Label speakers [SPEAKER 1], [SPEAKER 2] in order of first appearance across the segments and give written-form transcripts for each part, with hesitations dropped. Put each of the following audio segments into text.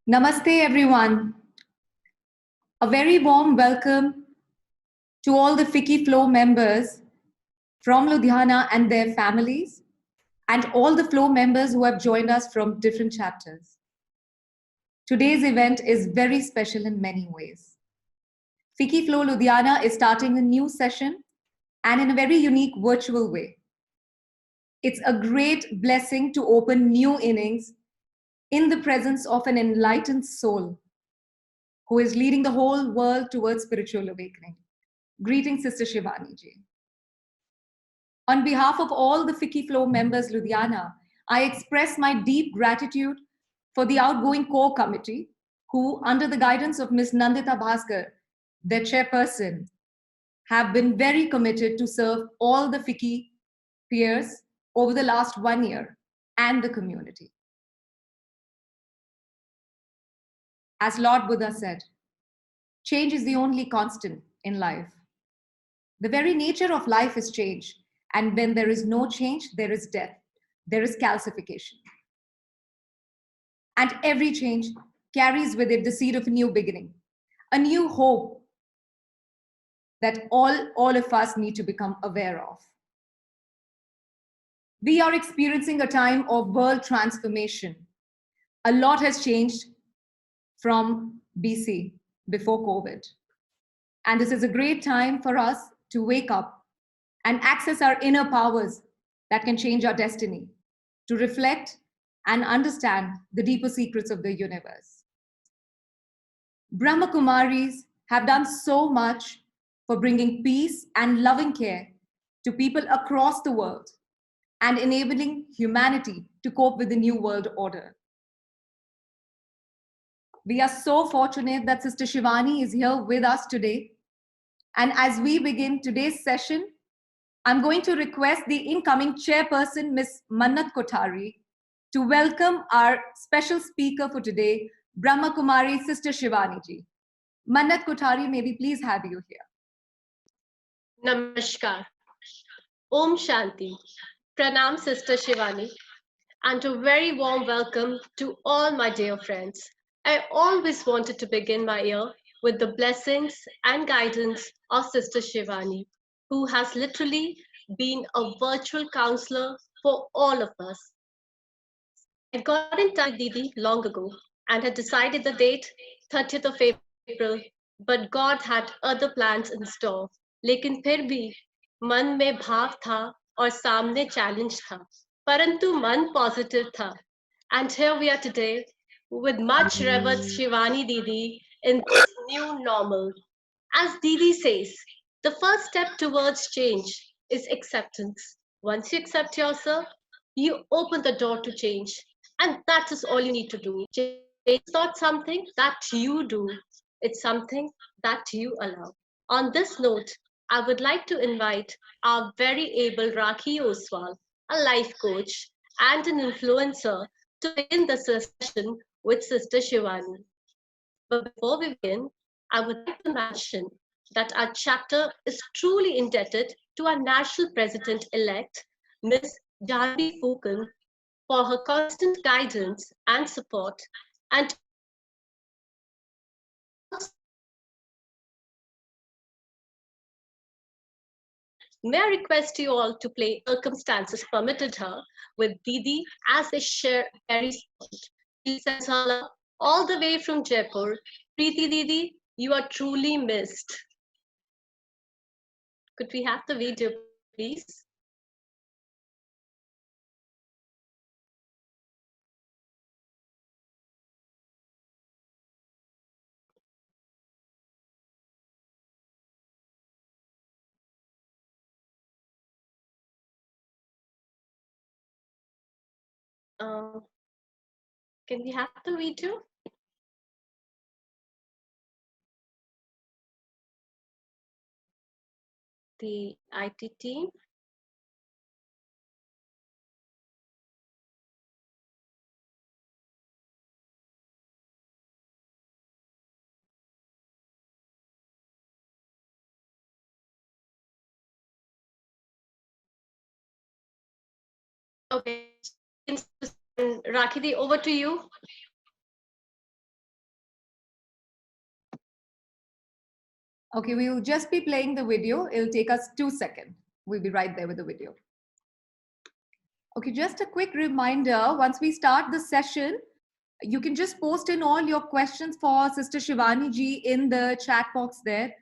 [SPEAKER 1] Namaste, everyone. A very warm welcome to all the FICCI Flow members from Ludhiana and their families, and all the Flow members who have joined us from different chapters. Today's event is very special in many ways. FICCI Flow Ludhiana is starting a new session and in a very unique virtual way. It's a great blessing to open new innings in the presence of an enlightened soul who is leading the whole world towards spiritual awakening. Greetings, Sister Shivani ji. On behalf of all the FICCI Flow members, Ludhiana, I express my deep gratitude for the outgoing core committee, who, under the guidance of Ms. Nandita Bhaskar, their chairperson, have been very committed to serve all the FICCI peers over the last 1 year and the community. As Lord Buddha said, change is the only constant in life. The very nature of life is change. And when there is no change, there is death. There is calcification. And every change carries with it the seed of a new beginning, a new hope that all of us need to become aware of. We are experiencing a time of world transformation. A lot has changed from BC, before COVID. And this is a great time for us to wake up and access our inner powers that can change our destiny, to reflect and understand the deeper secrets of the universe. Brahma Kumaris have done so much for bringing peace and loving care to people across the world and enabling humanity to cope with the new world order. We are so fortunate that Sister Shivani is here with us today. And as we begin today's session, I'm going to request the incoming chairperson, Ms. Mannat Kothari, to welcome our special speaker for today, Brahma Kumari Sister Shivani ji. Mannat Kothari, may we please have you here.
[SPEAKER 2] Namaskar. Om Shanti. Pranam Sister Shivani. And a very warm welcome to all my dear friends. I always wanted to begin my year with the blessings and guidance of Sister Shivani, who has literally been a virtual counselor for all of us. I got in touch with Didi long ago and had decided the date 30th of April, but God had other plans in store. लेकिन फिर भी मन में भाव था और सामने challenge था, परंतु मन पॉजिटिव था. And here we are today with much revered Shivani Didi in this new normal. As Didi says, the first step towards change is acceptance. Once you accept yourself, you open the door to change. And that is all you need to do. Change is not something that you do, it's something that you allow. On this note, I would like to invite our very able Rakhi Oswal, a life coach and an influencer, to begin the session with Sister Shivani. But before we begin, I would like to mention that our chapter is truly indebted to our national president-elect, Ms. Janvi Fukan, for her constant guidance and support, and may I request you all to play Circumstances Permitted Her with Didi as they share very spot. She sends her love all the way from Jaipur. Preeti Didi, you are truly missed. Could we have the video, please? Can we have the video? The IT team. Okay, Rakhi, over to you.
[SPEAKER 1] Okay, we will just be playing the video. It'll take us 2 seconds. We'll be right there with the video. Okay, just a quick reminder, once we start the session, you can just post in all your questions for Sister Shivani ji in the chat box there.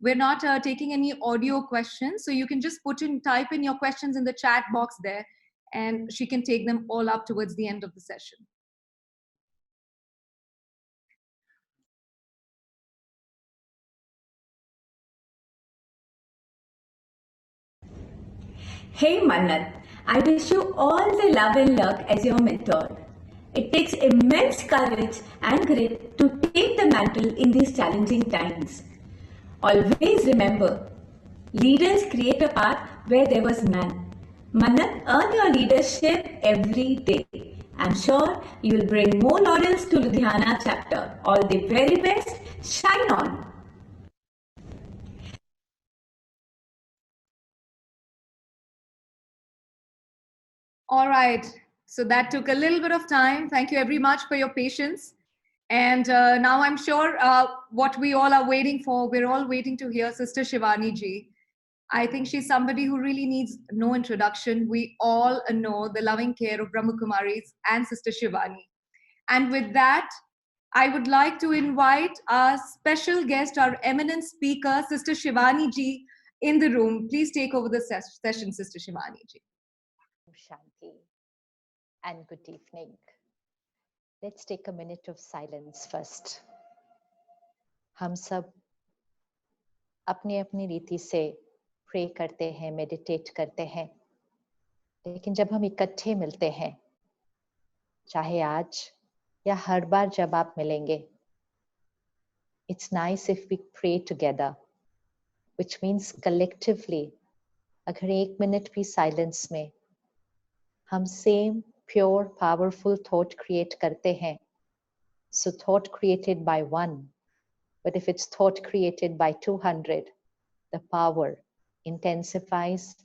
[SPEAKER 1] We're not taking any audio questions, so you can just type in your questions in the chat box there, and she can take them all up towards the end of the session.
[SPEAKER 3] Hey Mannat, I wish you all the love and luck as your mentor. It takes immense courage and grit to take the mantle in these challenging times. Always remember, leaders create a path where there was none. Mannat, earn your leadership every day. I'm sure you will bring more laurels to Ludhiana chapter. All the very best. Shine on.
[SPEAKER 1] All right, so that took a little bit of time. Thank you very much for your patience. And now I'm sure what we all are waiting for, we're all waiting to hear Sister Shivani ji. I think she's somebody who really needs no introduction. We all know the loving care of Brahma Kumaris and Sister Shivani. And with that, I would like to invite our special guest, our eminent speaker, Sister Shivani ji, in the room. Please take over the session, Sister Shivani ji.
[SPEAKER 4] Shanti, and good evening. Let's take a minute of silence first. हम सब अपनी अपनी रीति से pray करते हैं, meditate करते हैं, लेकिन जब हम इकट्ठे मिलते हैं, चाहे आज या हर बार जब आप मिलेंगे, it's nice if we pray together, which means collectively, अगर 1 मिनट भी साइलेंस में हम same pure powerful thought create करते हैं, so thought created by one, but if it's thought created by 200, the power intensifies,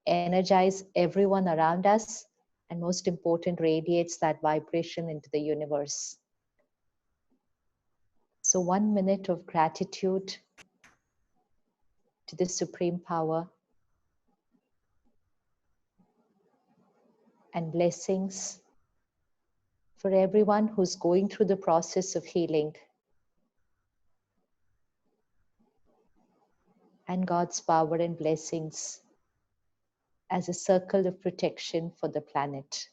[SPEAKER 4] energizes everyone around us, and most important, radiates that vibration into the universe. So 1 minute of gratitude to the Supreme Power and blessings for everyone who's going through the process of healing. And God's power and blessings as a circle of protection for the planet.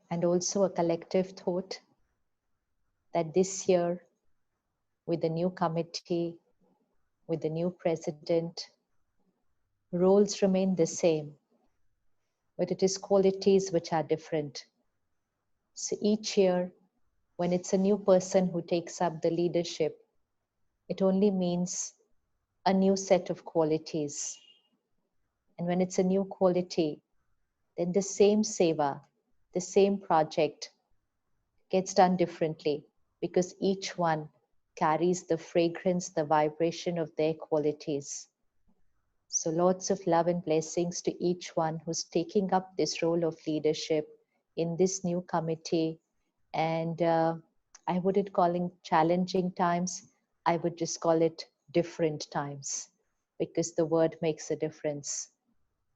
[SPEAKER 4] And also a collective thought that this year, with the new committee, with the new president, roles remain the same, but it is qualities which are different. So each year, when it's a new person who takes up the leadership, it only means a new set of qualities. And when it's a new quality, then the same seva, the same project gets done differently because each one carries the fragrance, the vibration of their qualities. So lots of love and blessings to each one who's taking up this role of leadership in this new committee. And I wouldn't call it challenging times. I would just call it different times because the word makes a difference.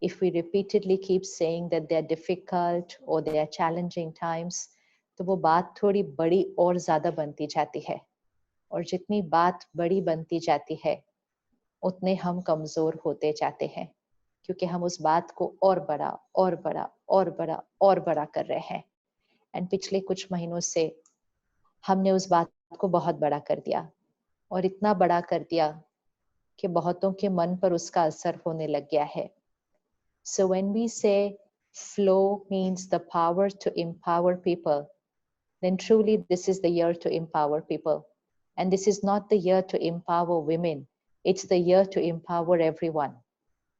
[SPEAKER 4] If we repeatedly keep saying that they're difficult or they are challenging times, तो वो बात थोड़ी बड़ी और ज़्यादा बनती जाती है. और जितनी बात बड़ी बनती जाती है, उतने हम कमज़ोर होते जाते हैं, क्योंकि हम उस बात को और बड़ा और बड़ा और बड़ा और बड़ा कर रहे हैं. एंड पिछले कुछ महीनों से हमने उस बात को बहुत बड़ा कर दिया और इतना बड़ा कर दिया कि बहुतों के मन पर उसका असर होने लग गया है. So when we say flow means the power to empower people, then truly this is the year to empower people. And this is not the year to empower women. It's the year to empower everyone.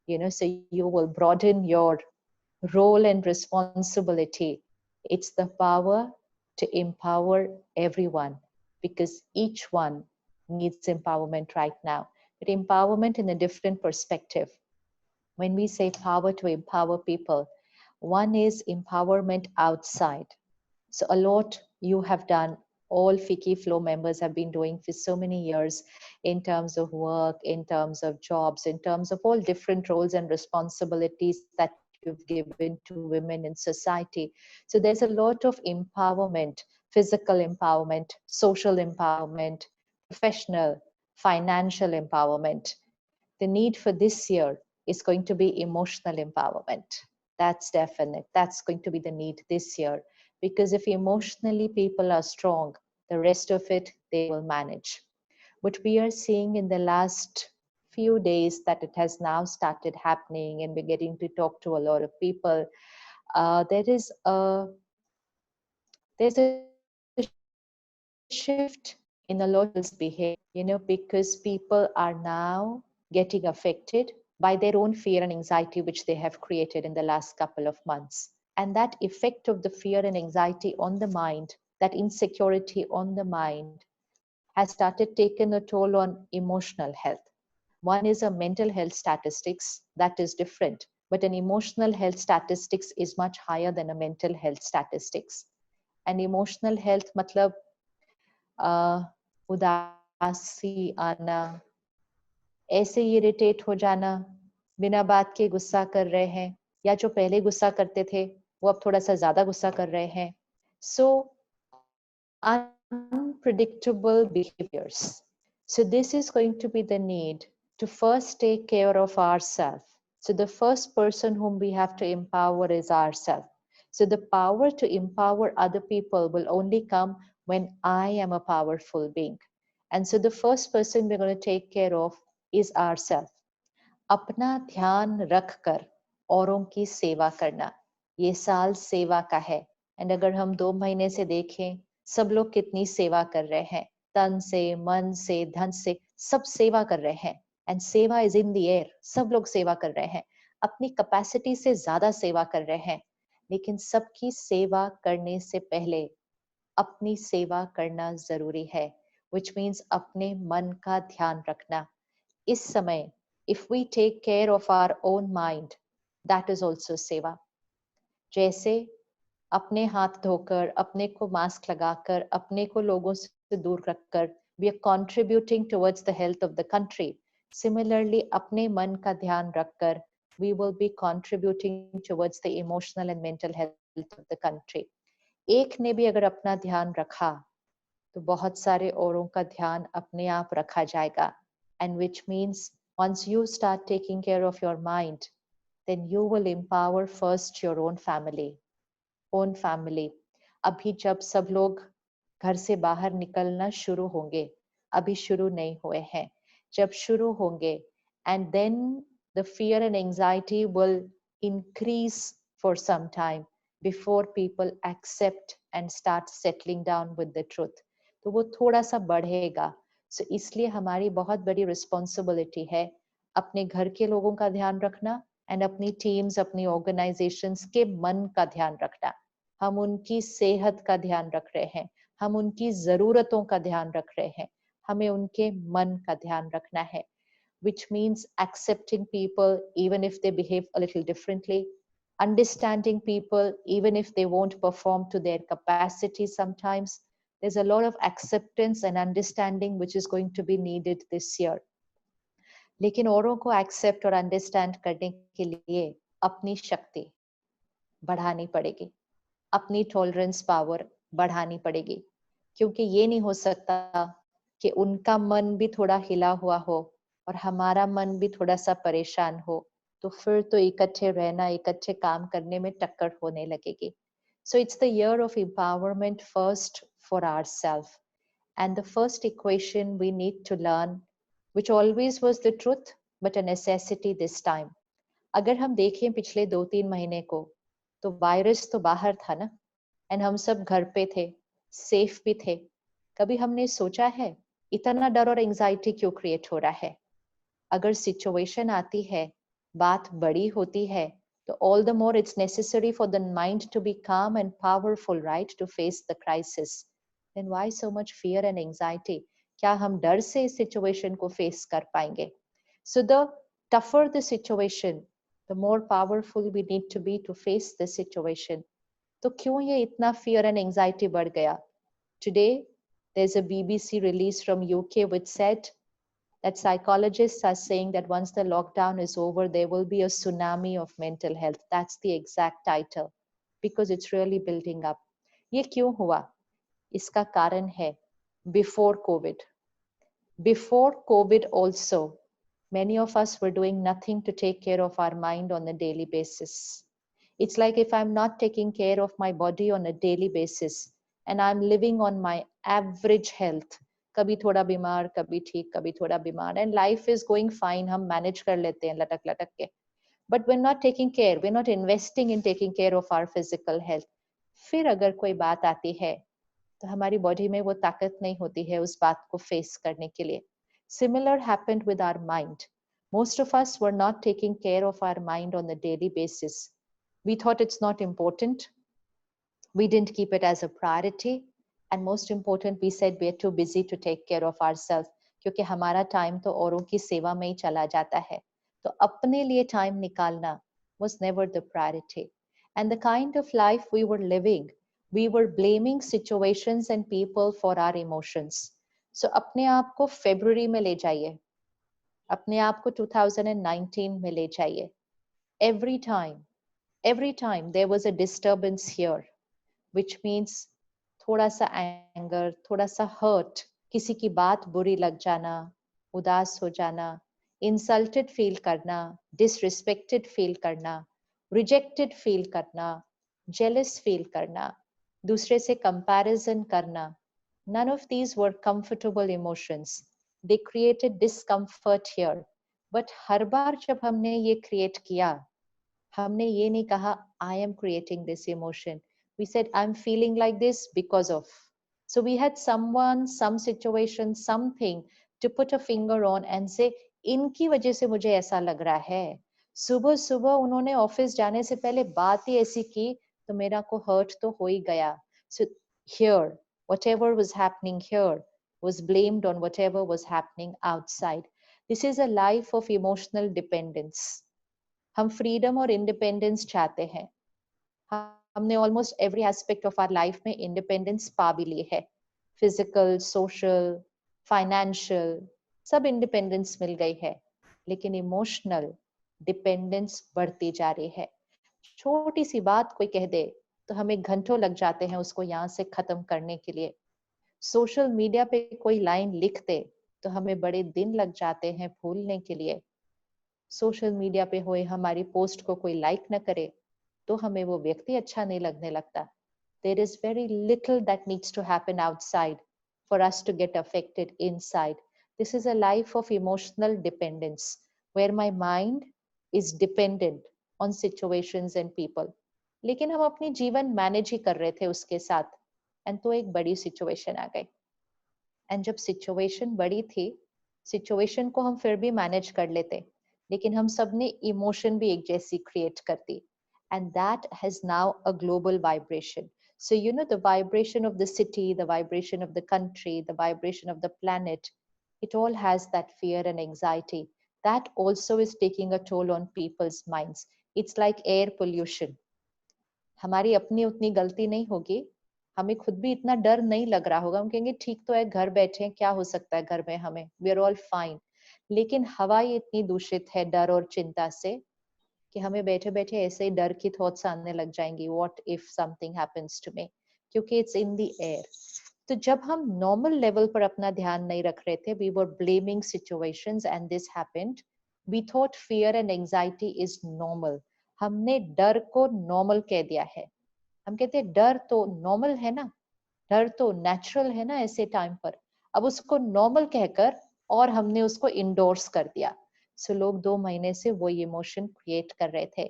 [SPEAKER 4] You know, so you will broaden your role and responsibility. It's the power to empower everyone because each one needs empowerment right now, but empowerment in a different perspective. When we say power to empower people, One is empowerment outside. So a lot you have done, all FICCI Flow members have been doing for so many years in terms of work, in terms of jobs, in terms of all different roles and responsibilities that you've given to women in society. So there's a lot of empowerment, physical empowerment, social empowerment, professional, financial empowerment. The need for this year is going to be emotional empowerment. That's definite. That's going to be the need this year. Because if emotionally people are strong, the rest of it they will manage. What we are seeing in the last few days that it has now started happening, and we're getting to talk to a lot of people. There's a shift in a lot of people's behavior, because people are now getting affected by their own fear and anxiety, which they have created in the last couple of months. And that effect of the fear and anxiety on the mind, that insecurity on the mind, has started taking a toll on emotional health. One is a mental health statistics that is different, but an emotional health statistics is much higher than a mental health statistics. And emotional health matlab उदासी आना, ऐसे irritate हो जाना, बिना बात के गुस्सा कर रहे हैं, या जो पहले गुस्सा करते थे वो अब थोड़ा सा ज्यादा गुस्सा कर रहे हैं. So unpredictable behaviors. So this is going to be the need to first take care of ourselves. So the first person whom we have to empower is ourselves. So the power to empower other people will only come when I am a powerful being. And so the first person we're going to take care of is ourselves. अपना ध्यान रख कर औरों की सेवा करना, ये साल सेवा का है. एंड अगर हम 2 महीने से देखें, सब लोग कितनी सेवा कर रहे हैं, तन से, मन से, धन से, सब सेवा कर रहे हैं. एंड सेवा इज इन द एयर. सब लोग सेवा कर रहे हैं, अपनी कैपेसिटी से ज्यादा सेवा कर रहे हैं. लेकिन सबकी सेवा करने से पहले अपनी सेवा करना जरूरी है, which means अपने मन का ध्यान रखना. इस समय if we take care of our own mind, that is also सेवा. जैसे अपने हाथ धोकर, अपने को मास्क लगाकर, अपने को लोगों से दूर रखकर we are contributing towards the health of the country. Similarly, अपने मन का ध्यान रखकर we will be contributing towards the emotional and mental health of the country. एक ने भी अगर अपना ध्यान रखा तो बहुत सारे औरों का ध्यान अपने आप रखा जाएगा. And which means once you start taking care of your mind, then you will empower first your own family. Own family. अभी जब सब लोग घर से बाहर निकलना शुरू होंगे, अभी शुरू नहीं हुए हैं, जब शुरू होंगे, and then the fear and anxiety will increase for some time before people accept and start settling down with the truth. तो वो थोड़ा सा बढ़ेगा. So इसलिए हमारी बहुत बड़ी रिस्पॉन्सिबिलिटी है अपने घर के लोगों का ध्यान रखना एंड अपनी टीम्स, अपनी ऑर्गेनाइजेशंस के मन का ध्यान रखना. हम उनकी सेहत का ध्यान रख रहे हैं, हम उनकी जरूरतों का ध्यान रख रहे हैं, हमें उनके मन का ध्यान रखना है. Which means accepting people even if they behave a little differently, understanding people even if they won't perform to their capacity sometimes. There's a lot of acceptance and understanding which is going to be needed this year. लेकिन औरों को accept और understand करने के लिए अपनी शक्ति बढ़ानी पड़ेगी, अपनी tolerance power बढ़ानी पड़ेगी. क्योंकि ये नहीं हो सकता कि उनका मन भी थोड़ा हिला हुआ हो और हमारा मन भी थोड़ा सा परेशान हो, तो फिर तो इकट्ठे रहना, इकट्ठे काम करने में टक्कर होने लगेगी. So it's the year of empowerment first for ourselves. And the first equation we need to learn, which always was the truth, but a necessity this time. अगर हम देखें पिछले 2-3 महीने को, तो वायरस तो बाहर था ना, एंड हम सब घर पे थे, सेफ भी थे. कभी हमने सोचा है इतना डर और एंजाइटी क्यों क्रिएट हो रहा है? अगर सिचुएशन आती है, बात बड़ी होती है, तो all the more it's necessary for the mind to be calm and powerful, right, to face the crisis. Then why so much fear and anxiety? क्या हम डर से इस सिचुएशन को फेस कर पाएंगे? So the tougher the situation, the more powerful we need to be to face this situation. तो क्यों ये इतना fear and anxiety बढ़ गया? Today, there's a BBC release from UK which said that psychologists are saying that once the lockdown is over, there will be a tsunami of mental health. That's the exact title, because it's really building up. ये क्यों हुआ? इसका कारण है before COVID. Before COVID also, many of us were doing nothing to take care of our mind on a daily basis. It's like if I'm not taking care of my body on a daily basis and I'm living on my average health, कभी थोड़ा बीमार, कभी ठीक, कभी थोड़ा बीमार, and life is going fine, हम manage कर लेते हैं लटक लटक के. But we're not taking care, we're not investing in taking care of our physical health. फिर अगर कोई बात आती है तो हमारी बॉडी में वो ताकत नहीं होती है उस बात को फेस करने के लिए. Similar happened with our mind. Most of us were not taking care of our mind on a daily basis. We thought it's not important. We didn't keep it as a priority. And most important, we said we're too busy to take care of ourselves. क्योंकि हमारा time तो औरों की सेवा में ही चला जाता है. तो अपने लिए टाइम निकालना was never the priority. And the kind of life we were living, we were blaming situations and people for our emotions. So अपने आप को February में ले जाइए, अपने आप को 2019 में ले जाइए. Every time there was a disturbance here, which means थोड़ा सा anger, थोड़ा सा hurt, किसी की बात बुरी लग जाना, उदास हो जाना, insulted feel करना, disrespected feel करना, rejected feel करना, jealous feel करना, दूसरे से comparison करना. None of these were comfortable emotions. They created discomfort here. But हर बार जब हमने ये create किया, हमने ये नहीं कहा I am creating this emotion. We said I'm feeling like this because of. So we had someone, some situation, something to put a finger on and say इनकी वजह से मुझे ऐसा लग रहा है. सुबह सुबह उन्होंने ऑफिस जाने से पहले बात ही ऐसी की तो मेरा को हर्ट तो हो ही गया. So here, whatever was happening here was blamed on whatever was happening outside. This is a life of emotional dependence. हम फ्रीडम और इंडिपेंडेंस चाहते हैं. हमने almost every aspect of our life में इंडिपेंडेंस पा भी ली है. फिजिकल, सोशल, फाइनेंशियल, सब इंडिपेंडेंस मिल गई है, लेकिन इमोशनल डिपेंडेंस बढ़ती जा रही है. छोटी सी बात कोई कह दे तो हमें घंटों लग जाते हैं उसको यहाँ से खत्म करने के लिए. सोशल मीडिया पे कोई लाइन लिख दे तो हमें बड़े दिन लग जाते हैं भूलने के लिए. सोशल मीडिया पे हुए हमारी पोस्ट को कोई लाइक न करे तो हमें वो व्यक्ति अच्छा नहीं लगने लगता. There is very little that needs to happen outside for us to get affected inside. This is a life of emotional dependence where my mind is dependent on situations and people. लेकिन हम अपनी जीवन manage ही कर रहे थे उसके साथ, and तो एक बड़ी सिचुएशन आ गई. एंड जब सिचुएशन बड़ी थी, सिचुएशन को हम फिर भी मैनेज कर लेते, लेकिन हम सब ने इमोशन भी एक जैसी क्रिएट कर दी. And that has now a global vibration. So, you know, the vibration of the city, the vibration of the country, the vibration of the planet, it all has that fear and anxiety. That also is taking a toll on people's minds. It's like air pollution. हमारी अपनी उतनी गलती नहीं होगी, हमें खुद भी इतना डर नहीं लग रहा होगा. हम कहेंगे ठीक तो है, घर बैठे हैं, क्या हो सकता है घर में हमें, we are all fine. लेकिन हवा ही इतनी दूषित है डर और चिंता से कि हमें बैठे बैठे ऐसे ही डर की थॉट्स आने लग जाएंगी. What if something happens to me, क्योंकि इट्स इन द एयर. तो जब हम नॉर्मल लेवल पर अपना ध्यान नहीं रख रहे थे, we were blaming situations and this happened. We thought fear and anxiety is normal. हमने डर को नॉर्मल कह दिया है. हम कहते हैं डर तो नॉर्मल है ना, डर तो नेचुरल है ना ऐसे टाइम पर. अब उसको नॉर्मल कहकर और हमने उसको इंडोर्स कर दिया. सो लोग 2 महीने से वो इमोशन क्रिएट कर रहे थे.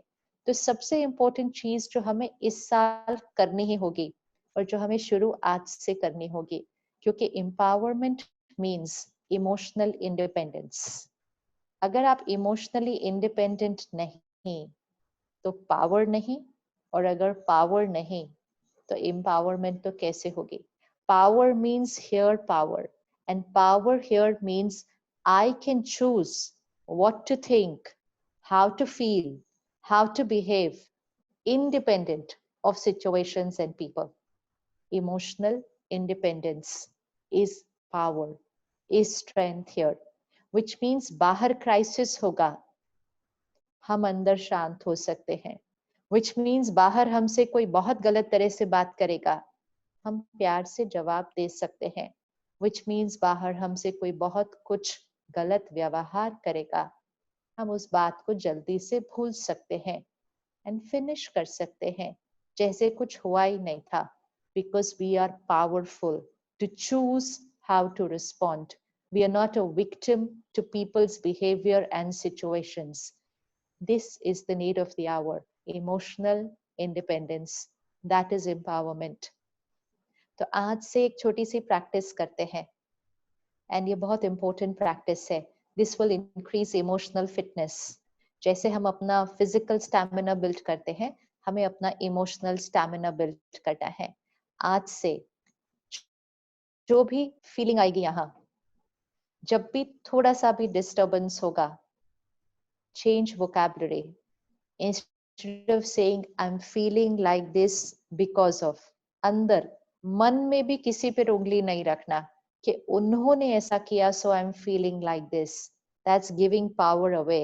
[SPEAKER 4] तो सबसे इम्पोर्टेंट चीज जो हमें इस साल करनी ही होगी और जो हमें शुरू आज से करनी होगी, क्योंकि एम्पावरमेंट मीन्स इमोशनल इंडिपेंडेंस. अगर आप इमोशनली इंडिपेंडेंट नहीं तो पावर नहीं, और अगर पावर नहीं तो एम्पावरमेंट तो कैसे होगी. Power means here power, and power here means I can choose what to think, how to feel, how to behave independent of situations and people. Emotional independence is power, is strength here, which means बाहर crisis होगा, हम अंदर शांत हो सकते हैं, which means बाहर हमसे कोई बहुत गलत तरह से बात करेगा, हम प्यार से जवाब दे सकते हैं, which means बाहर हमसे कोई बहुत कुछ गलत व्यवहार करेगा, हम उस बात को जल्दी से भूल सकते हैं एंड फिनिश कर सकते हैं जैसे कुछ हुआ ही नहीं था, because we are powerful to choose how to respond. We are not a victim to people's behavior and situations. This is the need of the hour, emotional independence. That is empowerment. तो आज से एक छोटी सी practice करते हैं, and ये बहुत important practice है. This will increase emotional fitness. जैसे हम अपना फिजिकल स्टैमिना बिल्ड करते हैं, हमें अपना इमोशनल स्टैमिना बिल्ड करना है. आज से जो भी फीलिंग आएगी यहाँ, जब भी थोड़ा सा भी डिस्टर्बेंस होगा, change vocabulary. Instead of saying I am feeling like this because of, अंदर मन में भी किसी पे उंगली नहीं रखना कि उन्होंने ऐसा किया so I am feeling like this. That's giving power away.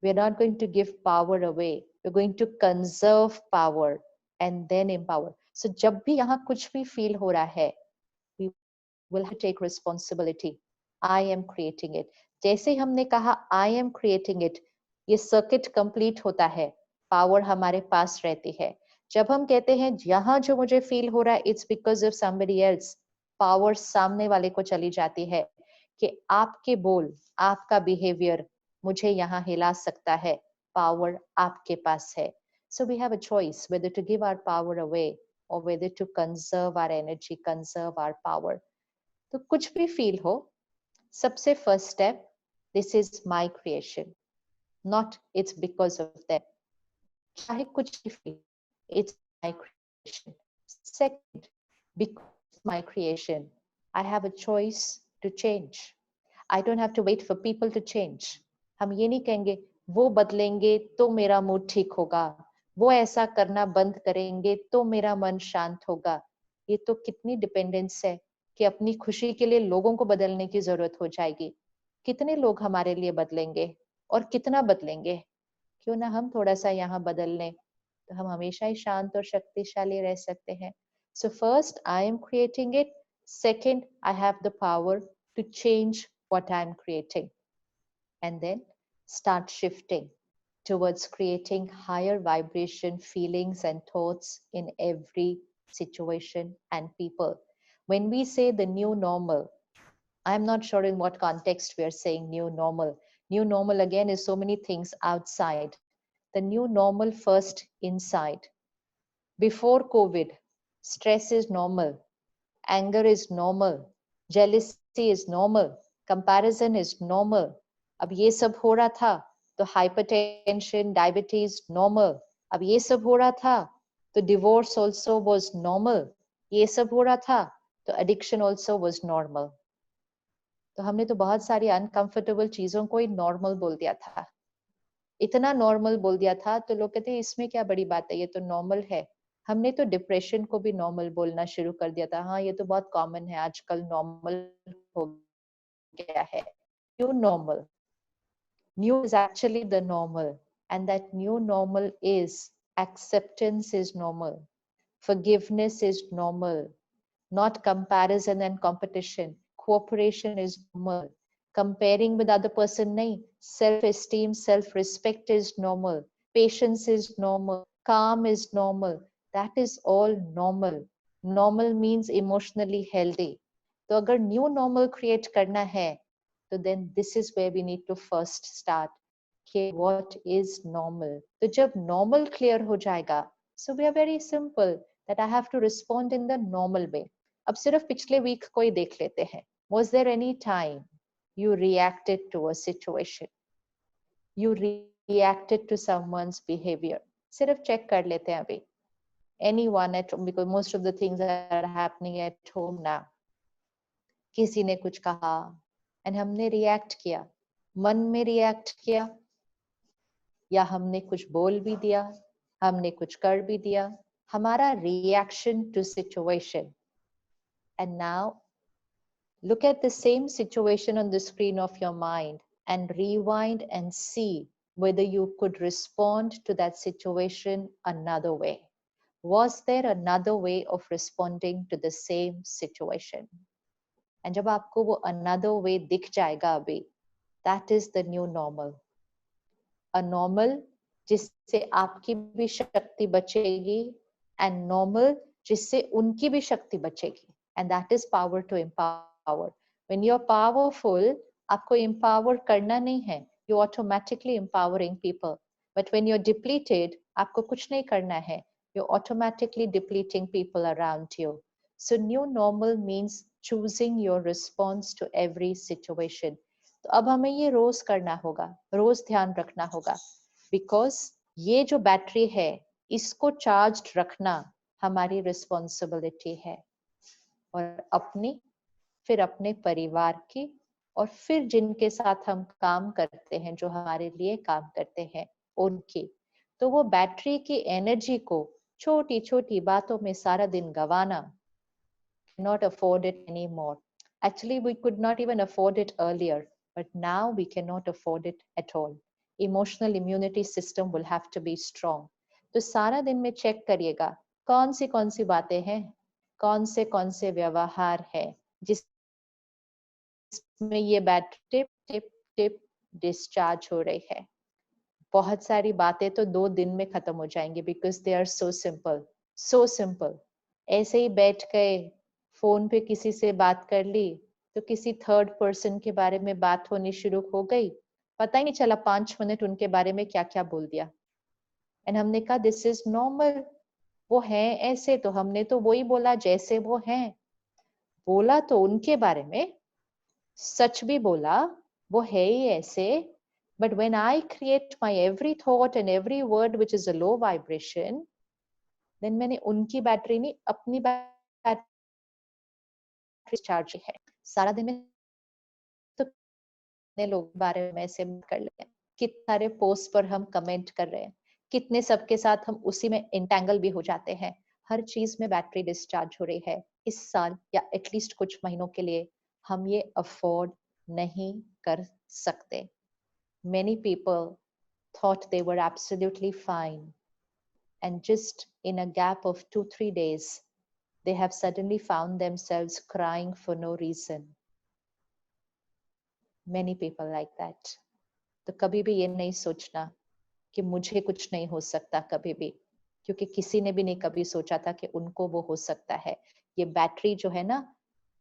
[SPEAKER 4] We are not going to give power away. We're going to conserve power and then empower. So जब भी यहाँ कुछ भी feel हो रहा है, we will have to take responsibility. I am creating it. जैसे हमने कहा I am creating it, ये circuit complete होता है, power हमारे पास रहती है. जब हम कहते हैं यहाँ जो मुझे feel हो रहा है, it's because of somebody else, power सामने वाले को चली जाती है कि आपके बोल, आपका behavior मुझे यहाँ हिला सकता है, power आपके पास है. So we have a choice whether to give our power away or whether to conserve our energy, conserve our power. तो कुछ भी feel हो, सबसे first step, this is my creation, not it's because of them. चाहे कुछ भी feel, it's my creation. Second, because it's my creation, I have a choice to change. I don't have to wait for people to change. हम ये नहीं कहेंगे वो बदलेंगे तो मेरा मूड ठीक होगा, वो ऐसा करना बंद करेंगे तो मेरा मन शांत होगा. ये तो कितनी डिपेंडेंस है कि अपनी खुशी के लिए लोगों को बदलने की जरूरत हो जाएगी. कितने लोग हमारे लिए बदलेंगे और कितना बदलेंगे? क्यों ना हम थोड़ा सा यहाँ बदल लें, तो हम हमेशा ही शांत और शक्तिशाली रह सकते हैं. So first, I am creating it. Second, I have the power to change what I'm creating. And then start shifting towards creating higher vibration feelings and thoughts in every situation and people. When we say the new normal, I'm not sure in what context we are saying new normal. New normal again is so many things outside. The new normal first inside. Before COVID, stress is normal, anger is normal, jealousy is normal, comparison is normal. अब ये सब हो रहा था तो hypertension, diabetes normal. अब ये सब हो रहा था तो divorce also was normal. ये सब हो रहा था तो addiction also was normal. तो हमने तो बहुत सारी uncomfortable चीजों को ही normal बोल दिया था. इतना normal बोल दिया था तो लोग कहते हैं इसमें क्या बड़ी बात है, ये तो normal है. हमने तो डिप्रेशन को भी नॉर्मल बोलना शुरू कर दिया था. हाँ, ये तो बहुत कॉमन है आजकल, नॉर्मल हो गया है. New normal, new is actually the normal, and that new normal is acceptance is normal, forgiveness is normal, not comparison and competition. Cooperation is normal. Comparing with other person nahi. Self-esteem, self-respect is normal. Patience is normal. Calm is normal. That is all normal. Normal means emotionally healthy. तो अगर new normal create करना है, तो then this is where we need to first start. कि what is normal? तो जब normal clear हो जाएगा, so we are very simple that I have to respond in the normal way. अब सिर्फ पिछले वीक को ही देख लेते हैं. Was there any time you reacted to a situation? You reacted to someone's behavior? सिर्फ चेक कर लेते हैं अभी. Anyone at home, because most of the things are happening at home now. किसी ने कुछ कहा and हमने react किया. मन में react किया, या हमने कुछ बोल भी दिया, हमने कुछ कर भी दिया, हमारा reaction to situation. And now look at the same situation on the screen of your mind and rewind and see whether you could respond to that situation another way. Was there another way of responding to the same situation? And जब आपको वो another way दिख जाएगा अभी, that is the new normal. A normal जिससे आपकी भी शक्ति बचेगी and normal जिससे उनकी भी शक्ति बचेगी. And that is power to empower. When you're powerful, आपको empower करना नहीं है. You're automatically empowering people. But when you're depleted, आपको कुछ नहीं करना है. You're automatically depleting people around you. So new normal means choosing your response to every situation. तो अब हमें ये रोज करना होगा, रोज ध्यान रखना होगा, बिकॉज ये जो बैटरी है इसको चार्ज रखना हमारी रिस्पॉन्सिबिलिटी है, और अपनी, फिर अपने परिवार की, और फिर जिनके साथ हम काम करते हैं, जो हमारे लिए काम करते हैं, उनकी. तो वो बैटरी की एनर्जी को छोटी छोटी बातों में सारा दिन गवाना, not afford it anymore. Actually, we could not even afford it earlier, but now we cannot afford it at all. Emotional immunity system will have to be strong. तो सारा दिन में चेक करिएगा कौन सी बातें हैं, कौन से व्यवहार है जिसमें ये battery tip tip tip discharge हो रही है. बहुत सारी बातें तो 2 दिन में खत्म हो जाएंगी, because they are so simple. ऐसे ही बैठ गए, फोन पे किसी से बात कर ली, तो किसी थर्ड पर्सन के बारे में बात होनी शुरू हो गई, पता ही नहीं चला 5 मिनट उनके बारे में क्या क्या बोल दिया. एंड हमने कहा दिस इज नॉर्मल, वो है ऐसे, तो हमने तो वही बोला जैसे वो हैं. बोला तो उनके बारे में, सच भी बोला, वो है ही ऐसे. But when I create my every thought and every word which is a low vibration, then मैंने उनकी बैटरी नहीं, अपनी बैटरी चार्ज है. सारा दिन में तो कितने लोग बारे में ऐसे कर लेते हैं, कितने सारे पोस्ट पर हम कमेंट कर रहे हैं, कितने सबके साथ हम उसी में इंटेंगल भी हो जाते हैं. हर चीज में बैटरी डिस्चार्ज हो रही है. इस साल या एटलीस्ट कुछ महीनों के लिए हम ये अफोर्ड नहीं कर सकते. Many people thought they were absolutely fine, and just in a gap of 2-3 days, they have suddenly found themselves crying for no reason. Many people like that. तो कभी भी ये नहीं सोचना कि मुझे कुछ नहीं हो सकता कभी भी, क्योंकि किसी ने भी नहीं कभी सोचा था कि उनको वो हो सकता है. ये बैटरी जो है ना,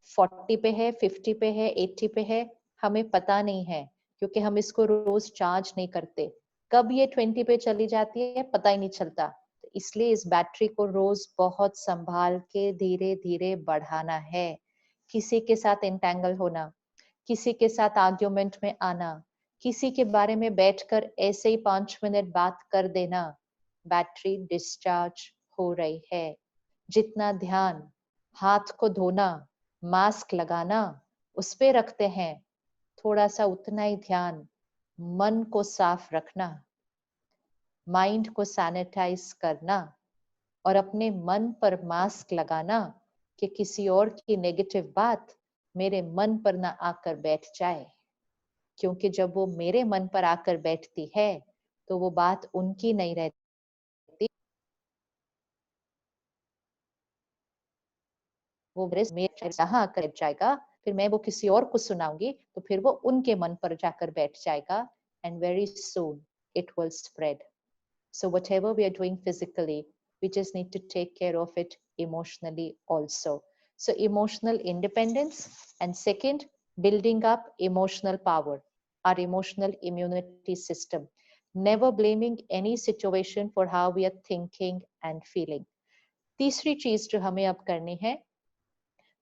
[SPEAKER 4] 40 पे है, 50 पे है, 80 पे है, हमें पता नहीं है, क्योंकि हम इसको रोज चार्ज नहीं करते. कब ये 20 पे चली जाती है पता ही नहीं चलता. तो इसलिए इस बैटरी को रोज बहुत संभाल के धीरे धीरे बढ़ाना है. किसी के साथ इंटेंगल होना, किसी के साथ आर्ग्यूमेंट में आना, किसी के बारे में बैठकर ऐसे ही 5 मिनट बात कर देना, बैटरी डिस्चार्ज हो रही है. जितना ध्यान हाथ को धोना, मास्क लगाना, उस पे रखते हैं, थोड़ा सा उतना ही ध्यान मन को साफ रखना, माइंड को सैनिटाइज करना, और अपने मन पर मास्क लगाना कि किसी और की नेगेटिव बात मेरे मन पर ना आकर बैठ जाए. क्योंकि जब वो मेरे मन पर आकर बैठती है तो वो बात उनकी नहीं रहती, वो मेरे जहां आकर बैठ जाएगा, फिर मैं वो किसी और को सुनाऊंगी, तो फिर वो उनके मन पर जाकर बैठ जाएगा. And very soon it will spread. So whatever we are doing physically, we just need to take care of it emotionally also. So emotional independence, and second, building up emotional power, our emotional immunity system. Never blaming any situation for how we are thinking and feeling. तीसरी चीज जो हमें अब करनी है,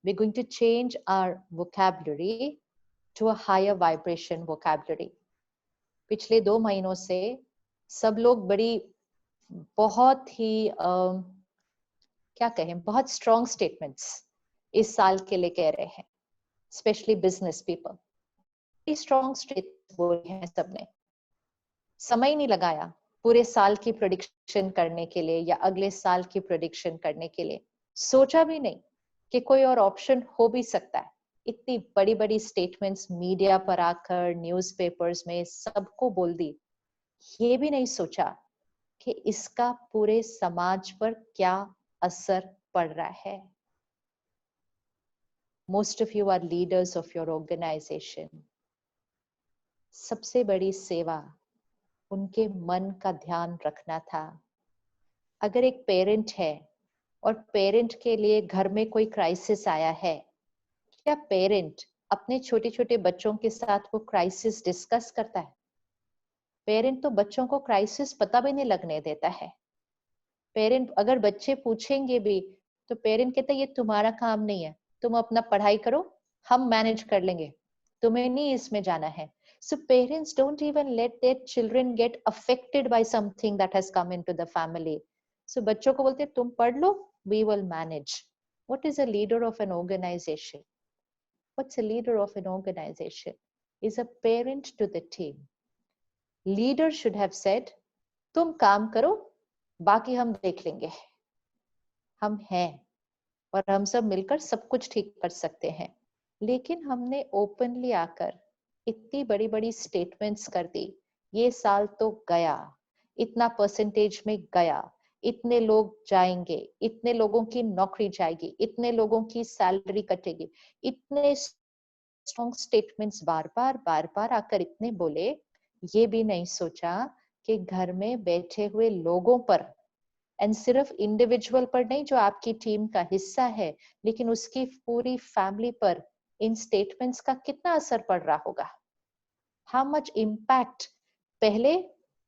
[SPEAKER 4] we're going to change our vocabulary to a higher vibration vocabulary. पिछले 2 महीनों से सब लोग बहुत ही क्या कहें, बहुत स्ट्रॉन्ग स्टेटमेंट्स इस साल के लिए कह रहे हैं, specially business people. Strong statements बोले हैं सबने. समय नहीं लगाया पूरे साल की प्रेडिक्शन करने के लिए या अगले साल की प्रेडिक्शन करने के लिए, सोचा भी नहीं कि कोई और ऑप्शन हो भी सकता है। इतनी बड़ी बड़ी स्टेटमेंट्स मीडिया पर आकर न्यूज़पेपर्स में सबको बोल दी, ये भी नहीं सोचा कि इसका पूरे समाज पर क्या असर पड़ रहा है। Most of you are leaders of your organization. सबसे बड़ी सेवा उनके मन का ध्यान रखना था। अगर एक पेरेंट है और पेरेंट के लिए घर में कोई क्राइसिस आया है, क्या पेरेंट अपने छोटे छोटे बच्चों के साथ वो क्राइसिस डिस्कस करता है? पेरेंट तो बच्चों को क्राइसिस पता भी नहीं लगने देता है। पेरेंट अगर बच्चे पूछेंगे भी तो पेरेंट कहता है ये तुम्हारा काम नहीं है, तुम अपना पढ़ाई करो, हम मैनेज कर लेंगे, तुम्हें नहीं इसमें जाना है। So parents don't even let their children get affected by something that has come into the family. So बच्चों को बोलते हैं तुम पढ़ लो, we will manage. What is a leader of an organization? What's a leader of an organization? Is a parent to the team. Leader should have said, तुम काम करो, बाकी हम देख लेंगे, हम हैं और हम सब मिलकर सब कुछ ठीक कर सकते हैं। लेकिन हमने ओपनली आकर इतनी बड़ी बड़ी स्टेटमेंट्स कर दी, ये साल तो गया, इतना परसेंटेज में गया, इतने लोग जाएंगे, इतने लोगों की नौकरी जाएगी, इतने लोगों की सैलरी कटेगी, इतने स्ट्रॉन्ग स्टेटमेंट्स बार बार आकर इतने बोले, ये भी नहीं सोचा कि घर में बैठे हुए लोगों पर, एंड सिर्फ इंडिविजुअल पर नहीं जो आपकी टीम का हिस्सा है, लेकिन उसकी पूरी फैमिली पर इन स्टेटमेंट्स का कितना असर पड़ रहा होगा। How much impact. पहले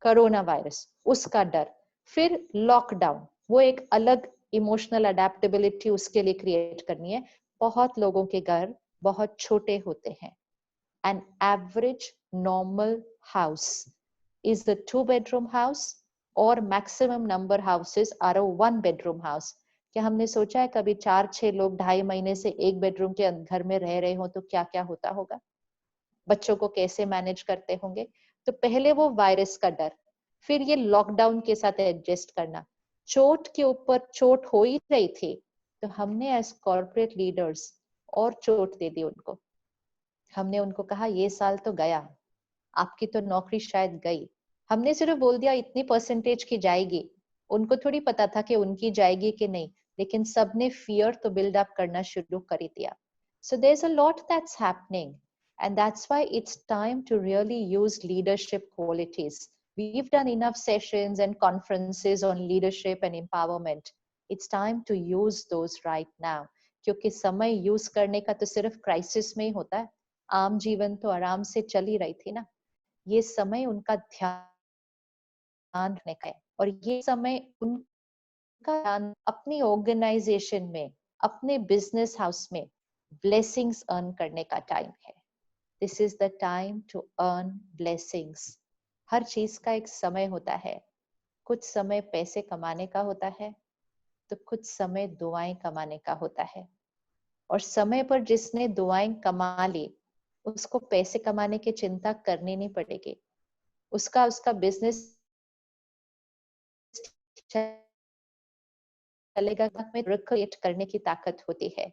[SPEAKER 4] कोरोना वायरस, उसका डर, फिर लॉकडाउन, वो एक अलग इमोशनल अडेप्टेबिलिटी उसके लिए क्रिएट करनी है। बहुत लोगों के घर बहुत छोटे होते हैं। An average normal house is a 2-bedroom house or maximum number houses are a 1-bedroom house. क्या हमने सोचा है कभी 4-6 लोग 2.5 महीने से 1 बेडरूम के घर में रह रहे हो तो क्या क्या होता होगा, बच्चों को कैसे मैनेज करते होंगे। तो पहले वो वायरस का डर, फिर ये लॉकडाउन के साथ एडजस्ट करना, चोट के ऊपर चोट हो ही रही थी, तो हमने एज कॉर्पोरेट लीडर्स और चोट दे दी उनको। हमने उनको कहा ये साल तो गया, आपकी तो नौकरी शायद गई। हमने सिर्फ बोल दिया इतनी परसेंटेज की जाएगी, उनको थोड़ी पता था कि उनकी जाएगी कि नहीं, लेकिन सबने फियर तो बिल्ड अप करना शुरू कर ही दिया। So there's a lot that's happening, and that's why it's time to really use leadership qualities. We've done enough sessions and conferences on leadership and empowerment. It's time to use those right now, क्योंकि समय use करने का तो सिर्फ crisis में ही होता है, आम जीवन तो आराम से चल ही रही थी ना। ये समय उनका ध्यान रखने का है, और ये समय उनका ध्यान अपनी ऑर्गेनाइजेशन में, अपने बिजनेस हाउस में ब्लेसिंग्स अर्न करने का टाइम है। This is the time to earn blessings. हर चीज का एक समय होता है, कुछ समय पैसे कमाने का होता है, तो कुछ समय दुआएं कमाने का होता है। और समय पर जिसने दुआएं कमा ली, उसको पैसे कमाने की चिंता करनी नहीं पड़ेगी, उसका बिजनेस चलेगा, में क्रिएट करने की ताकत होती है।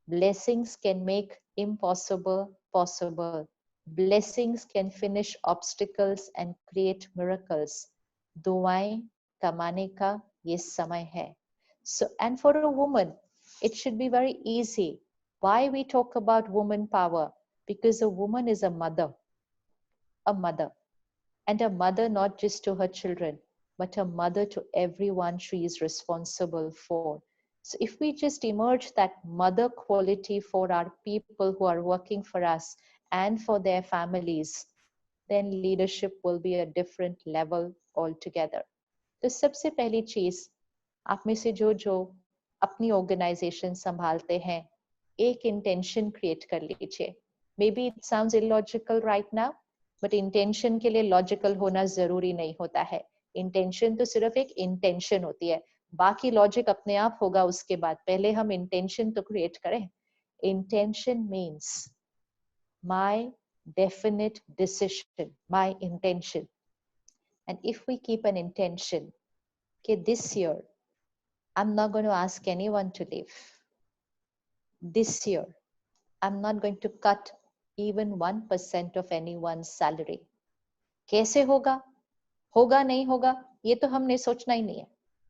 [SPEAKER 4] Blessings can make impossible possible. Blessings can finish obstacles and create miracles. दुआएं कमाने का ये समय है। So, and for a woman, it should be very easy. Why we talk about woman power? Because a woman is a mother, and a mother not just to her children, but a mother to everyone she is responsible for. So if we just emerge that mother quality for our people who are working for us and for their families, then leadership will be a different level altogether. तो सबसे पहली चीज, आप में से जो अपनी organisation संभालते हैं, एक इंटेंशन क्रिएट कर लीजिए। Maybe it sounds illogical right now, but intention के लिए लॉजिकल होना जरूरी नहीं होता है। इंटेंशन तो सिर्फ एक इंटेंशन होती है, बाकी लॉजिक अपने आप होगा उसके बाद। पहले हम इंटेंशन तो क्रिएट करें। Intention means my definite decision, my intention And if we keep an intention, okay, this year, I'm not going to ask anyone to leave. This year, I'm not going to cut even 1% of anyone's salary. कैसे होगा? होगा नहीं होगा, ये तो हमने सोचना ही नहीं है.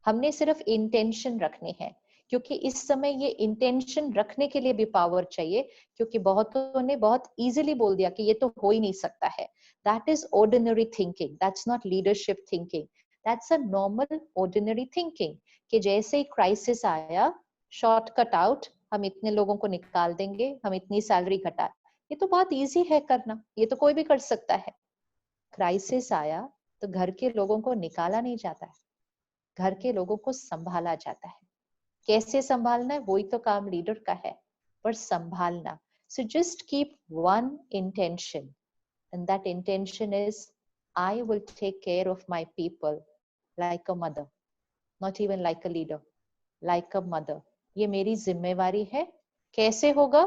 [SPEAKER 4] हमने सिर्फ इंटेंशन रखनी है, क्योंकि इस समय ये इंटेंशन रखने के लिए भी पावर चाहिए, क्योंकि बहुतों ने बहुत इजीली बोल दिया कि ये तो हो ही नहीं सकता है. That is ordinary thinking. That's not leadership thinking. That's a normal ordinary thinking. कि जैसे ही क्राइसिस आया, शॉर्टकट आउट, हम इतने लोगों को निकाल देंगे, हम इतनी सैलरी घटा. ये तो बहुत इजी है करना, ये तो कोई भी कर सकता है. क्राइसिस आया तो घर के लोगों को निकाला नहीं जाता है, घर के लोगों को संभाला जाता है. कैसे संभालना है वही तो काम लीडर का है, पर संभालना. So just keep one intention, and that intention is, I will take care of my people like a mother, not even like a leader, like a mother. ये मेरी जिम्मेवारी है. कैसे होगा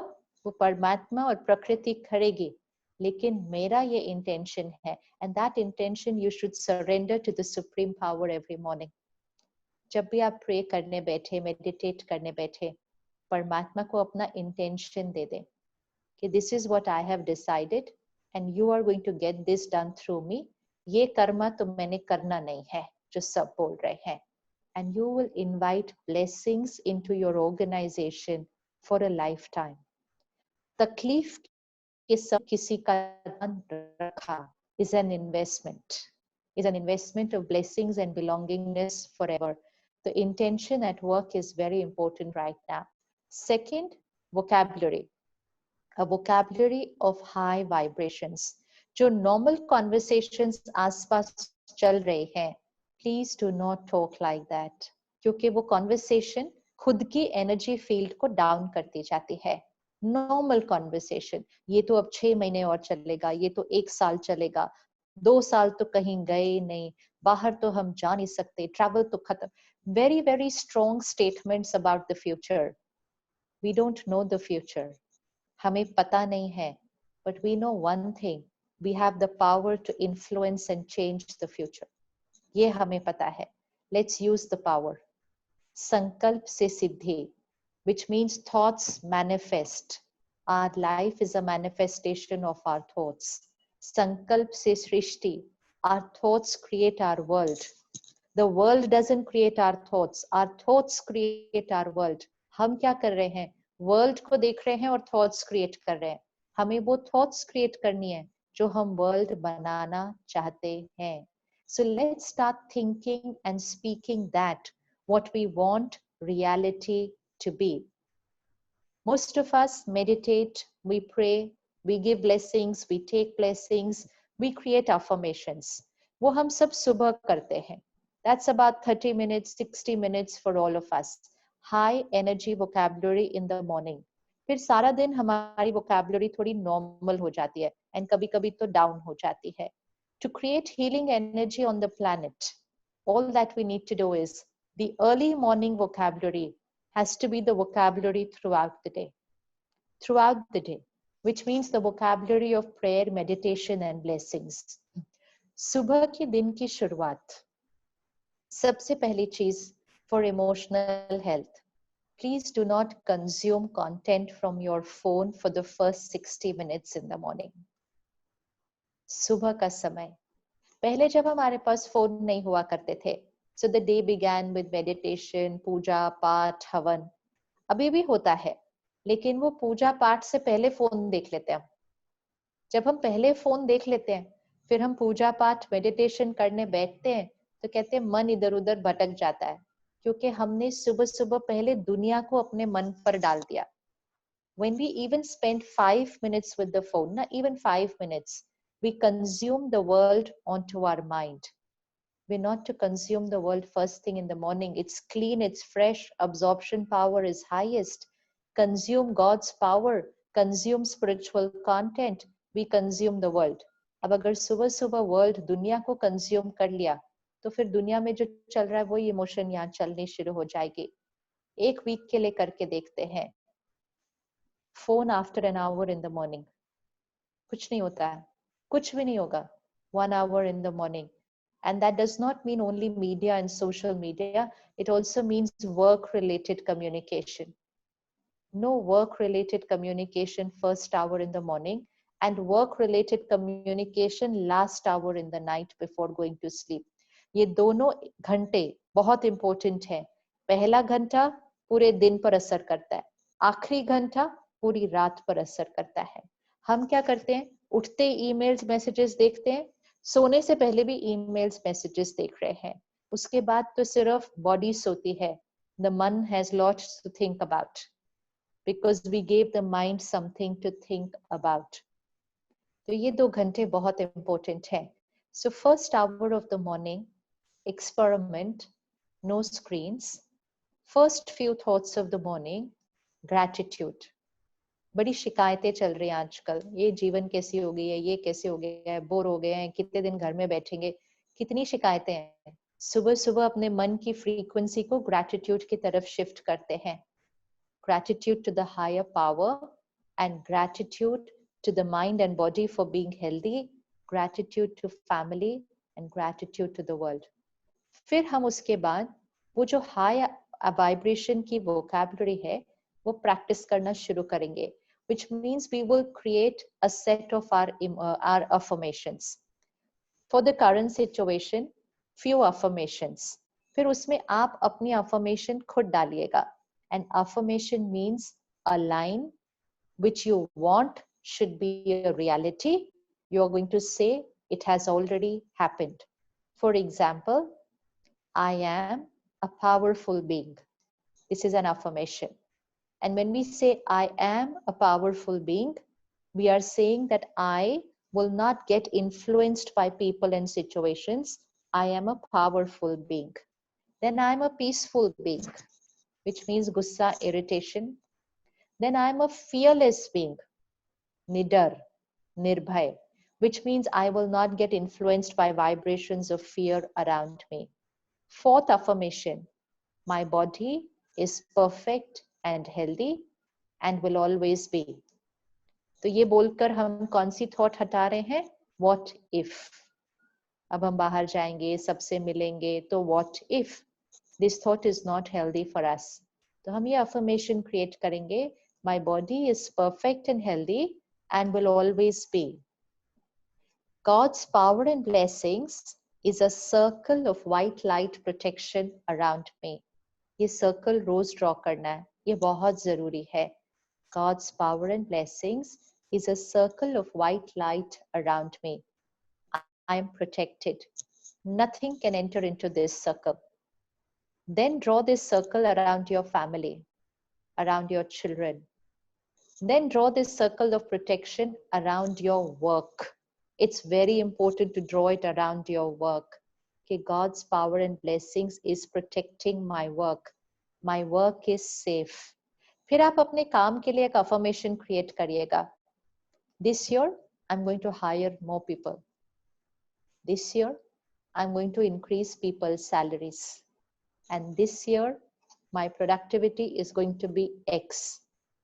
[SPEAKER 4] वो परमात्मा और प्रकृति करेगी, लेकिन मेरा ये इंटेंशन है. And that intention you should surrender to the supreme power every morning. जब भी आप प्रे करने बैठे, मेडिटेट करने बैठे, परमात्मा को अपना इंटेंशन दे दें कि this is what I have decided and you are going to get this done through me. ये कर्मा तो मैंने करना नहीं है जो सब बोल रहे हैं. And you will invite blessings into your organization for a lifetime. तकलीफ के सब किसी का दान रखा is an investment of blessings and belongingness forever. The intention at work is very important right now. Second, vocabulary. A vocabulary of high vibrations. जो normal conversations आसपास चल रहे हैं, please do not talk like that, क्योंकि वो conversation खुद की energy field को डाउन करती जाती है. नॉर्मल कॉन्वर्सेशन, ये तो अब 6 महीने और चलेगा, ये तो 1 साल चलेगा, 2 साल तो कहीं गए नहीं, बाहर तो हम जा नहीं सकते, ट्रैवल तो खत्म. Very very strong statements about the future. We don't know the future, हमें पता नहीं है, but we know one thing, we have the power to influence and change the future. ये हमें पता है. Let's use the power. संकल्प से सिद्धि, which means thoughts manifest. Our life is a manifestation of our thoughts. संकल्प से सृष्टि. Our thoughts create our world. The world doesn't create our thoughts. Our thoughts create our world. हम क्या कर रहे हैं? World को देख रहे हैं और थॉट्स क्रिएट कर रहे हैं. हमें वो थॉट्स क्रिएट करनी है जो हम वर्ल्ड बनाना चाहते हैं. So let's start thinking and speaking that what we want reality to be. Most of us meditate, we pray, we give blessings, we take blessings, we create affirmations. वो हम सब सुबह करते हैं. That's about 30 minutes, 60 minutes for all of us. High energy vocabulary in the morning. फिर सारा दिन हमारी vocabulary थोड़ी normal हो जाती है and कभी-कभी तो down हो जाती है. To create healing energy on the planet, all that we need to do is the early morning vocabulary has to be the vocabulary throughout the day, which means the vocabulary of prayer, meditation and blessings. सुबह के दिन की शुरुआत. सबसे पहली चीज for emotional health, please do not consume content from your phone for the first 60 minutes in the morning. सुबह का समय. पहले जब हमारे पास फोन नहीं हुआ करते थे, so the day began with meditation, पूजा पाठ, हवन. अभी भी होता है, लेकिन वो पूजा पाठ से पहले फोन देख लेते हैं. जब हम पहले फोन देख लेते हैं, फिर हम पूजा पाठ मेडिटेशन करने बैठते हैं, तो कहते हैं मन इधर उधर भटक जाता है, क्योंकि हमने सुबह सुबह पहले दुनिया को अपने मन पर डाल दिया. When we even spend 5 minutes with the phone, not even 5 minutes, we consume the world onto our mind. We're not to consume the world first thing in the morning. It's clean, it's fresh, absorption power is highest. Consume God's power, consume spiritual content, we consume the world. अब अगर सुबह सुबह world दुनिया को consume कर लिया, तो फिर दुनिया में जो चल रहा है वही इमोशन यहाँ चलनी शुरू हो जाएगी. 1 वीक के लिए करके देखते हैं. Phone after an hour in the morning. कुछ नहीं होता है, कुछ भी नहीं होगा. 1 hour in the morning. And that does not mean only media and social media. It also means work-related communication. No work-related communication first hour in the morning, and work-related communication last hour in the night before going to sleep. ये दोनों घंटे बहुत important हैं. पहला घंटा पूरे दिन पर असर करता है, आखिरी घंटा पूरी रात पर असर करता है. हम क्या करते हैं? उठते ईमेल्स मैसेजेस देखते हैं, सोने से पहले भी ईमेल्स मैसेजेस देख रहे हैं, उसके बाद तो सिर्फ बॉडी सोती है. The मन has lots to think about because we gave the mind something to think about. तो ये 2 घंटे बहुत important हैं. So first hour of the morning, experiment, no screens. First few thoughts of the morning, gratitude. बड़ी शिकायतें चल रही हैं आजकल, ये जीवन कैसी हो गई है, ये कैसे हो गया है, बोर हो गए हैं, कितने दिन घर में बैठेंगे, कितनी शिकायतें हैं. सुबह सुबह अपने मन की फ्रीक्वेंसी को ग्रैटिट्यूड की तरफ शिफ्ट करते हैं. Gratitude to the higher power and gratitude to the mind and body for being healthy, gratitude to family and gratitude to the world. फिर हम उसके बाद वो जो high vibration की vocabulary है वो practice करना शुरू करेंगे, which means we will create a set of our affirmations. For the current situation, few affirmations. फिर उसमें आप अपनी affirmation खुद डालिएगा. An affirmation means a line which you want should be a reality. You are going to say it has already happened. For example, I am a powerful being. This is an affirmation. And when we say I am a powerful being, we are saying that I will not get influenced by people and situations. I am a powerful being. Then I am a peaceful being, which means gussa, irritation. Then I am a fearless being, nidar, nirbhay, which means I will not get influenced by vibrations of fear around me. Fourth affirmation, my body is perfect and healthy and will always be. तो ये बोलकर हम कौन सी thought हटा रहे हैं? What if? अब हम बाहर जाएंगे, सबसे मिलेंगे, तो what if? This thought is not healthy for us. तो हम ये affirmation create करेंगे, my body is perfect and healthy and will always be. God's power and blessings is a circle of white light protection around me. ये circle रोज draw करना है, ये बहुत जरूरी है. God's power and blessings is a circle of white light around me. I am protected. Nothing can enter into this circle. Then draw this circle around your family, around your children. Then draw this circle of protection around your work. It's very important to draw it around your work. Okay, God's power and blessings is protecting my work. My work is safe. फिर आप अपने काम के लिए एक affirmation create करिएगा. This year, I'm going to hire more people. This year, I'm going to increase people's salaries. And this year, my productivity is going to be X.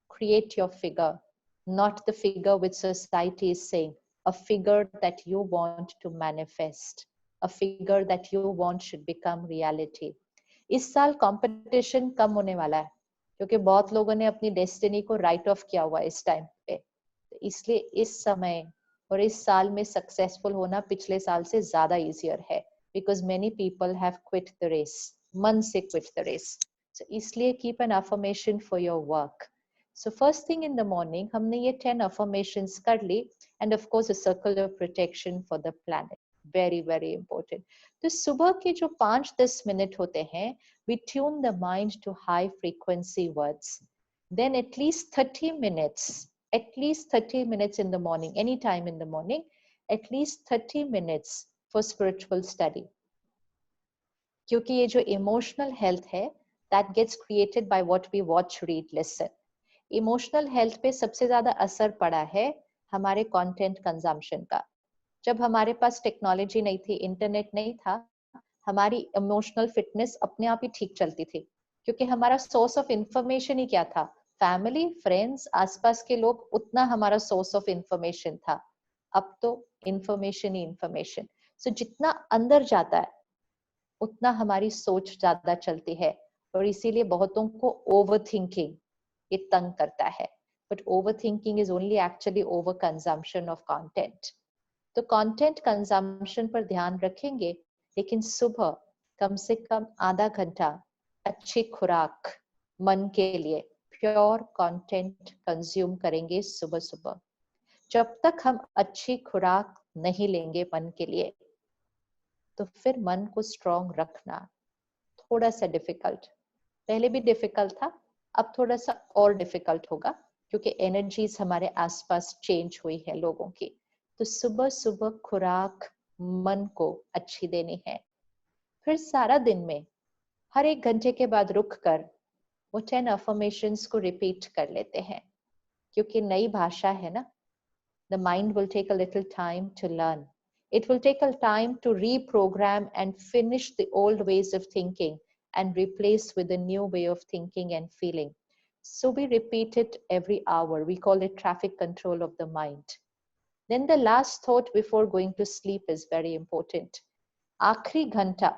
[SPEAKER 4] Create your figure, not the figure which society is saying, a figure that you want to manifest, a figure that you want should become reality. इस साल competition कम होने वाला है, क्योंकि बहुत लोगों ने अपनी destiny को write off किया हुआ है इस time पे. इसलिए इस समय और इस साल में successful होना पिछले साल से ज़्यादा easier है, because many people have quit the race. मन से quit the race. So इसलिए keep an affirmation for your work. So first thing in the morning, हमने ये 10 affirmations कर ली, and of course a circle of protection for the planet. Very, very important. तो सुबह के जो 5-10 मिनट होते हैं, we tune the mind to high frequency words. Then at least 30 minutes in the morning, any time in the morning, at least 30 minutes for spiritual study. क्योंकि ये जो emotional health है, that gets created by what we watch, read, listen. Emotional health पे सबसे ज़्यादा असर पड़ा है हमारे content consumption का. जब हमारे पास टेक्नोलॉजी नहीं थी, इंटरनेट नहीं था, हमारी इमोशनल फिटनेस अपने आप ही ठीक चलती थी, क्योंकि हमारा सोर्स ऑफ इंफॉर्मेशन ही क्या था? फैमिली, फ्रेंड्स, आसपास के लोग, उतना हमारा सोर्स ऑफ इंफॉर्मेशन था. अब तो इंफॉर्मेशन ही इंफॉर्मेशन. सो जितना अंदर जाता है उतना हमारी सोच ज्यादा चलती है, और इसीलिए बहुतों को ओवर थिंकिंग ये तंग करता है. But over thinking is only actually over consumption of content. तो कंटेंट कंजम्पशन पर ध्यान रखेंगे, लेकिन सुबह कम से कम आधा घंटा अच्छी खुराक मन के लिए प्योर कंटेंट कंज्यूम करेंगे सुबह सुबह. जब तक हम अच्छी खुराक नहीं लेंगे मन के लिए, तो फिर मन को स्ट्रॉन्ग रखना थोड़ा सा डिफिकल्ट. पहले भी डिफिकल्ट था, अब थोड़ा सा और डिफिकल्ट होगा, क्योंकि एनर्जीज हमारे आसपास चेंज हुई है लोगों की. तो सुबह सुबह खुराक मन को अच्छी देनी है. फिर सारा दिन में हर 1 घंटे के बाद रुक कर वो 10 अफर्मेशंस को रिपीट कर लेते हैं, क्योंकि नई भाषा है ना. The mind will take a little time to learn. It will take a time to reprogram and finish the old ways of thinking and replace with a new way of thinking and feeling. So we repeat it every hour. We call it traffic control of the mind. Then the last thought before going to sleep is very important. Aakhri ghanta,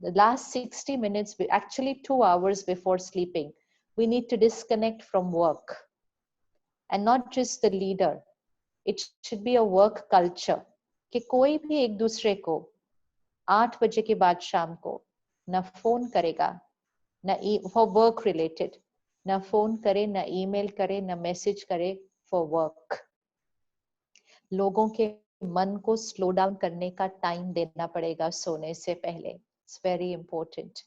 [SPEAKER 4] the last 60 minutes, actually 2 hours before sleeping, we need to disconnect from work. And not just the leader. It should be a work culture कि कोई भी एक दूसरे को 8 बजे के बाद शाम को न फोन करेगा, न फॉर वर्क रिलेटेड, न फोन करे, न ईमेल करे, न मैसेज करे फॉर वर्क. लोगों के मन को स्लो डाउन करने का टाइम देना पड़ेगा सोने से पहले. It's very important.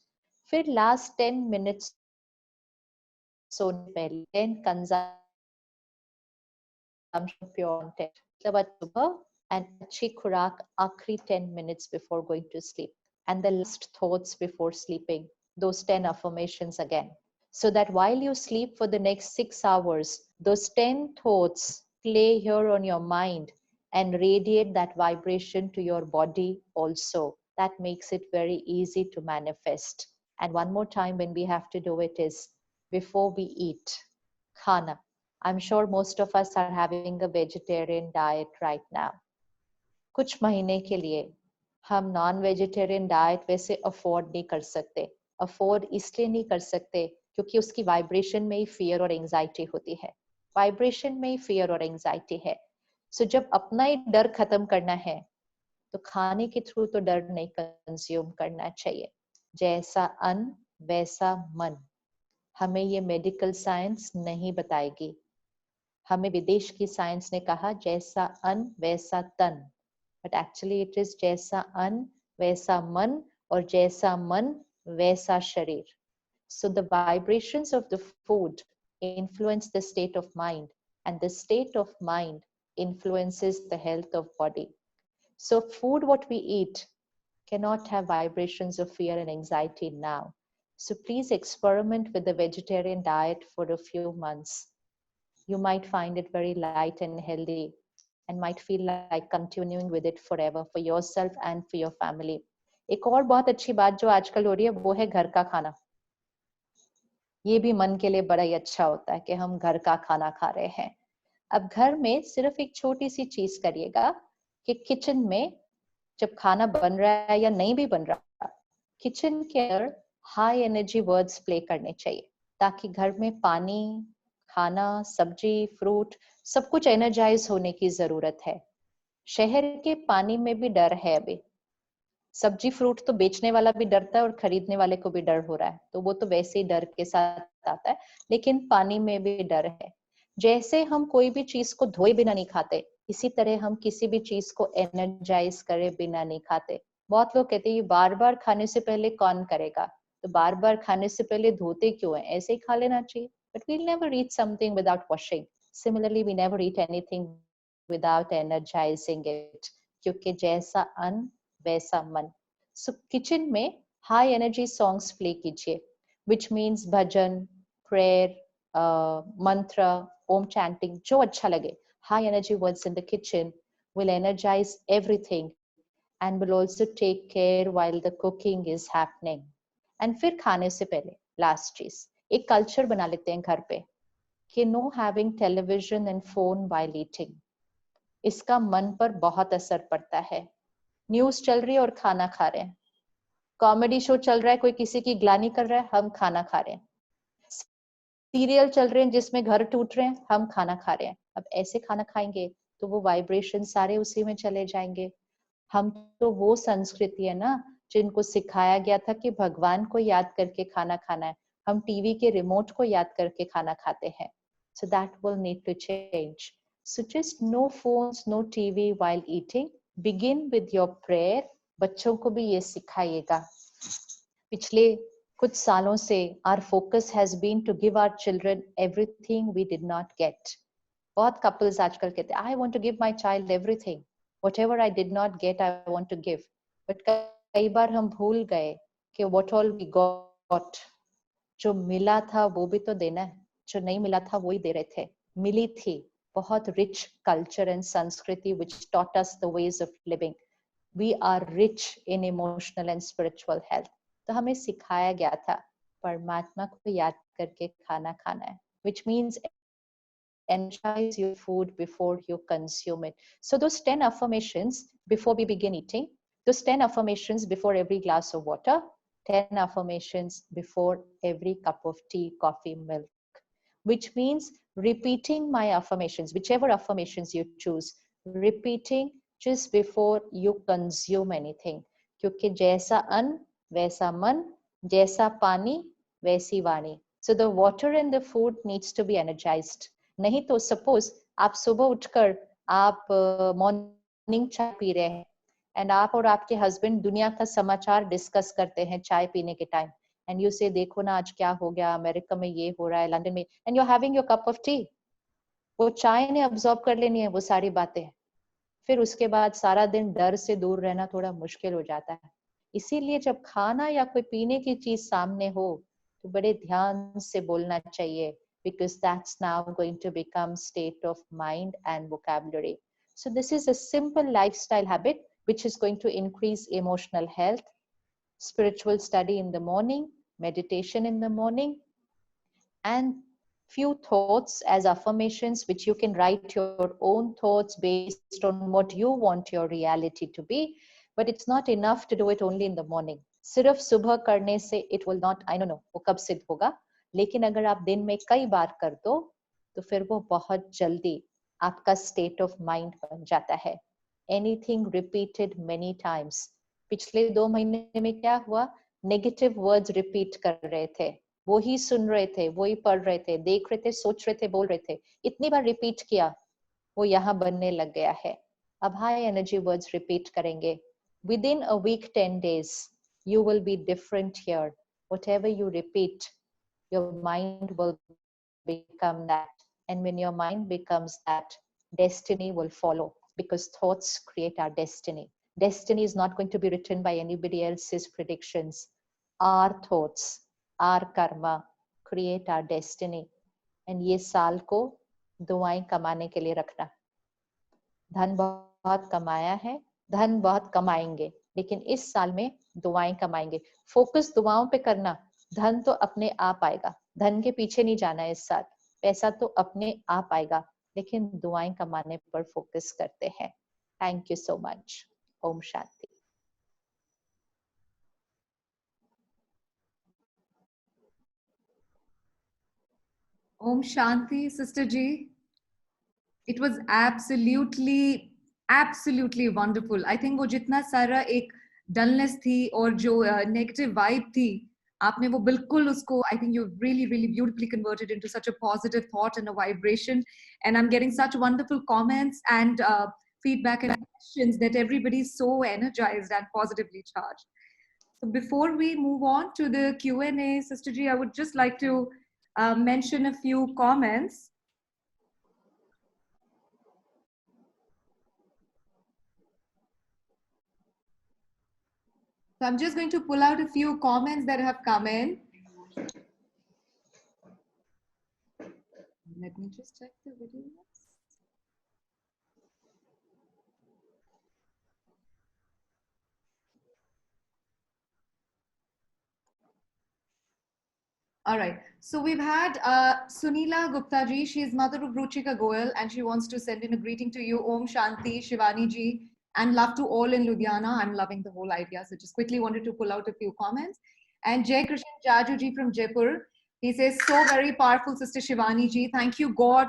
[SPEAKER 4] फिर लास्ट 10 मिनट्स सोने पहले 10 कंजम्पशन प्योर कंटेंट, मतलब सुबह, and अच्छी खुराक आखिरी 10 minutes before going to sleep. And the last thoughts before sleeping, those 10 affirmations again. So that while you sleep for the next 6 hours, those 10 thoughts play here on your mind and radiate that vibration to your body also. That makes it very easy to manifest. And one more time when we have to do it is before we eat, khana. I'm sure most of us are having a vegetarian diet right now. कुछ महीने के लिए हम non vegetarian diet वैसे afford नहीं कर सकते. Afford इसलिए नहीं कर सकते क्योंकि उसकी वाइब्रेशन में ही फियर और एंजाइटी होती है. वाइब्रेशन में ही फियर और एंजाइटी है. सो जब अपना ही डर खत्म करना है, तो खाने के थ्रू तो डर नहीं कंज्यूम करना चाहिए. जैसा अन्न वैसा मन, हमें ये मेडिकल साइंस नहीं बताएगी. हमें विदेश की साइंस ने कहा जैसा अन्न वैसा तन, बट एक्चुअली इट इज जैसा अन्न वैसा मन, और जैसा मन वैसा शरीर. So the vibrations of the food influence the state of mind, and the state of mind influences the health of body. So food what we eat cannot have vibrations of fear and anxiety now. So please experiment with the vegetarian diet for a few months. You might find it very light and healthy and might feel like continuing with it forever for yourself and for your family. एक और बहुत अच्छी बात जो आजकल हो रही है वो है घर का खाना. ये भी मन के लिए बड़ा ही अच्छा होता है कि हम घर का खाना खा रहे हैं. अब घर में सिर्फ एक छोटी सी चीज करिएगा कि किचन में जब खाना बन रहा है या नहीं भी बन रहा, किचन के अंदर हाई एनर्जी वर्ड्स प्ले करने चाहिए, ताकि घर में पानी, खाना, सब्जी, फ्रूट सब कुछ एनर्जाइज होने की जरूरत है. शहर के पानी में भी डर है. अभी सब्जी फ्रूट तो बेचने वाला भी डरता है और खरीदने वाले को भी डर हो रहा है, तो वो तो वैसे ही डर के साथ आता है. लेकिन पानी में भी डर है. जैसे हम कोई भी चीज को धोए बिना नहीं खाते, इसी तरह हम किसी भी चीज को एनर्जाइज करे बिना नहीं खाते. बहुत लोग कहते हैं बार बार खाने से पहले कौन करेगा, तो बार बार खाने से पहले धोते क्यों है, ऐसे ही खा लेना चाहिए. But we'll never eat something without washing. Similarly, we never eat anything without energizing it. क्योंकि जैसा अन्न वैसा मन. So kitchen में high energy songs play कीजिए, which means bhajan, prayer, mantra, om chanting, जो अच्छा लगे. High energy words in the kitchen will energize everything and will also take care while the cooking is happening. And फिर खाने से पहले last चीज, एक कल्चर बना लेते हैं घर पे कि know having television and phone while eating. इसका मन पर बहुत असर पड़ता है. न्यूज चल रही है और खाना खा रहे हैं, कॉमेडी शो चल रहा है, कोई किसी की ग्लानि कर रहा है, हम खाना खा रहे हैं, सीरियल चल रहे हैं जिसमें घर टूट रहे हैं, हम खाना खा रहे हैं। अब ऐसे खाना खाएंगे तो वो वाइब्रेशन सारे उसी में चले जाएंगे। हम तो वो संस्कृति है ना जिनको सिखाया गया था कि भगवान को याद करके खाना खाना है, हम टीवी के रिमोट को याद करके खाना खाते हैं। So that will need to change. So just no phones, no TV while eating. Begin with your prayer. बच्चों को भी ये सिखाइएगा। पिछले कुछ सालों से our focus has been to give our children everything we did not get. बहुत couples आजकल कहते हैं I want to give my child everything. Whatever I did not get, I want to give. But कई बार हम भूल गए कि what all we got. जो मिला था वो भी तो देना है, जो नहीं मिला था वो ही दे रहे थे। मिली थी बहुत रिच कल्चर एंड संस्कृति which taught us the ways of living. We are rich in emotional and spiritual health. तो हमें सिखाया गया था परमात्मा को याद करके खाना खाना है, which means energize your food before you consume it. So those 10 affirmations before we begin eating, those 10 affirmations before every glass of water, 10 affirmations before every cup of tea, coffee, milk, which means repeating my affirmations, whichever affirmations you choose, repeating just before you consume anything. क्योंकि जैसा अन्न वैसा मन, जैसा पानी वैसी वाणी. So the water and the food needs to be energized. नहीं तो सपोज आप सुबह उठकर आप मॉर्निंग चाय पी रहे हैं एंड आप और आपके हस्बैंड दुनिया का समाचार डिस्कस करते हैं चाय पीने के टाइम, एंड यू से देखो ना आज क्या हो गया, अमेरिका में ये हो रहा है, लंदन में, and you are having your cup of tea. वो चाय ने अब्सॉर्ब कर लेनी है वो सारी बातें, फिर उसके बाद सारा दिन डर से दूर रहना थोड़ा मुश्किल हो जाता है. इसीलिए जब खाना या कोई पीने की चीज सामने हो तो बड़े ध्यान से बोलना चाहिए, because that's now going to become state of mind and vocabulary. So this is a simple lifestyle habit which is going to increase emotional health, spiritual study in the morning, meditation in the morning, and few thoughts as affirmations which you can write your own thoughts based on what you want your reality to be. But it's not enough to do it only in the morning. सिर्फ सुबह करने से it will not, I don't know वो कब सिद्ध होगा, लेकिन अगर आप दिन में कई बार कर दो तो फिर वो बहुत जल्दी आपका state of mind बन जाता है. Anything repeated many times. पिछले 2 महीने में क्या हुआ, नेगेटिव वर्ड्स रिपीट कर रहे थे, वो ही सुन रहे थे, वो ही पढ़ रहे थे, देख रहे थे, सोच रहे थे, बोल रहे थे, इतनी बार रिपीट किया वो यहाँ बनने लग गया है. अब हाई एनर्जी वर्ड्स रिपीट करेंगे. Within a week, 10 days, you will be different here. Whatever you repeat, your mind will become that. And when your mind becomes that, destiny will follow, because thoughts create our destiny. Destiny is not going to be written by anybody else's predictions. Our thoughts, our karma create our destiny. And ये साल को दुआएं कमाने के लिए रखना. धन बहुत कमाया है, धन बहुत कमाएंगे, लेकिन इस साल में दुआएं कमाएंगे. फोकस दुआओं पे करना, धन तो अपने आप आएगा. धन के पीछे नहीं जाना है इस साल, पैसा तो अपने आप आएगा, लेकिन दुआएं कमाने पर फोकस करते हैं. Thank you so much. Om Shanti.
[SPEAKER 1] Om Shanti, Sister Ji. It was absolutely wonderful. I think वो जितना सारा एक dullness थी और जो negative vibe थी, आपने वो बिल्कुल उसको, I think you really beautifully converted into such a positive thought and a vibration. And I'm getting such wonderful comments and feedback and questions that everybody is so energized and positively charged. So before we move on to the Q&A, Sister Ji, I would just like to mention a few comments. So I'm just going to pull out a few comments that have come in. Let me just check the video. All right. So we've had Sunila Gupta ji. She is mother of Ruchika Goyal and she wants to send in a greeting to you. Om Shanti, Shivani ji. And love to all in Ludhiana. I'm loving the whole idea. So just quickly wanted to pull out a few comments. And Jay Krishan Jajuji from Jaipur, he says, so very powerful, Sister Shivani ji. Thank you, God,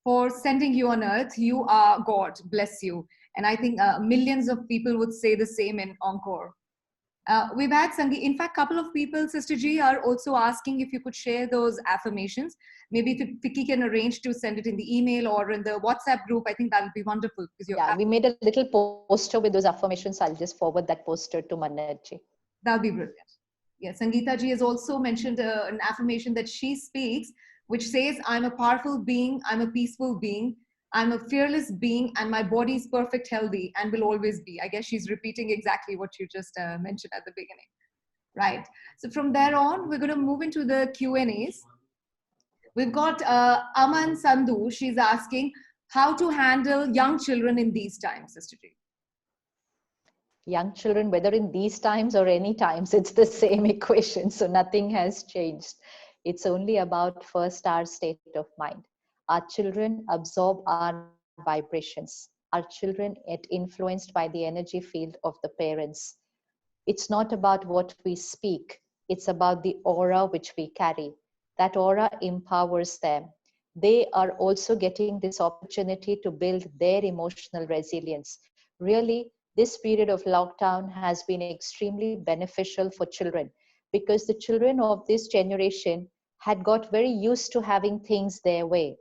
[SPEAKER 1] for sending you on earth. You are God. Bless you. And I think millions of people would say the same in Encore. We've had Sangeet. In fact, a couple of people, Sister G, are also asking if you could share those affirmations. Maybe if Vicky can arrange to send it in the email or in the WhatsApp group, I think that would be wonderful.
[SPEAKER 4] Yeah, we made a little poster with those affirmations. I'll just forward that poster to Manat ji.
[SPEAKER 1] That'll be brilliant. Yes, Sangeeta ji has also mentioned an affirmation that she speaks, which says, I'm a powerful being, I'm a peaceful being, I'm a fearless being, and my body is perfect, healthy, and will always be. I guess she's repeating exactly what you just mentioned at the beginning. Right. So from there on, we're going to move into the Q&As. We've got Aman Sandhu. She's asking how to handle young children in these times, Sister G.
[SPEAKER 4] Young children, whether in these times or any times, it's the same equation. So nothing has changed. It's only about first our state of mind. Our children absorb our vibrations. Our children get influenced by the energy field of the parents. It's not about what we speak. It's about the aura which we carry. That aura empowers them. They are also getting this opportunity to build their emotional resilience. Really, this period of lockdown has been extremely beneficial for children because the children of this generation had got very used to having things their way.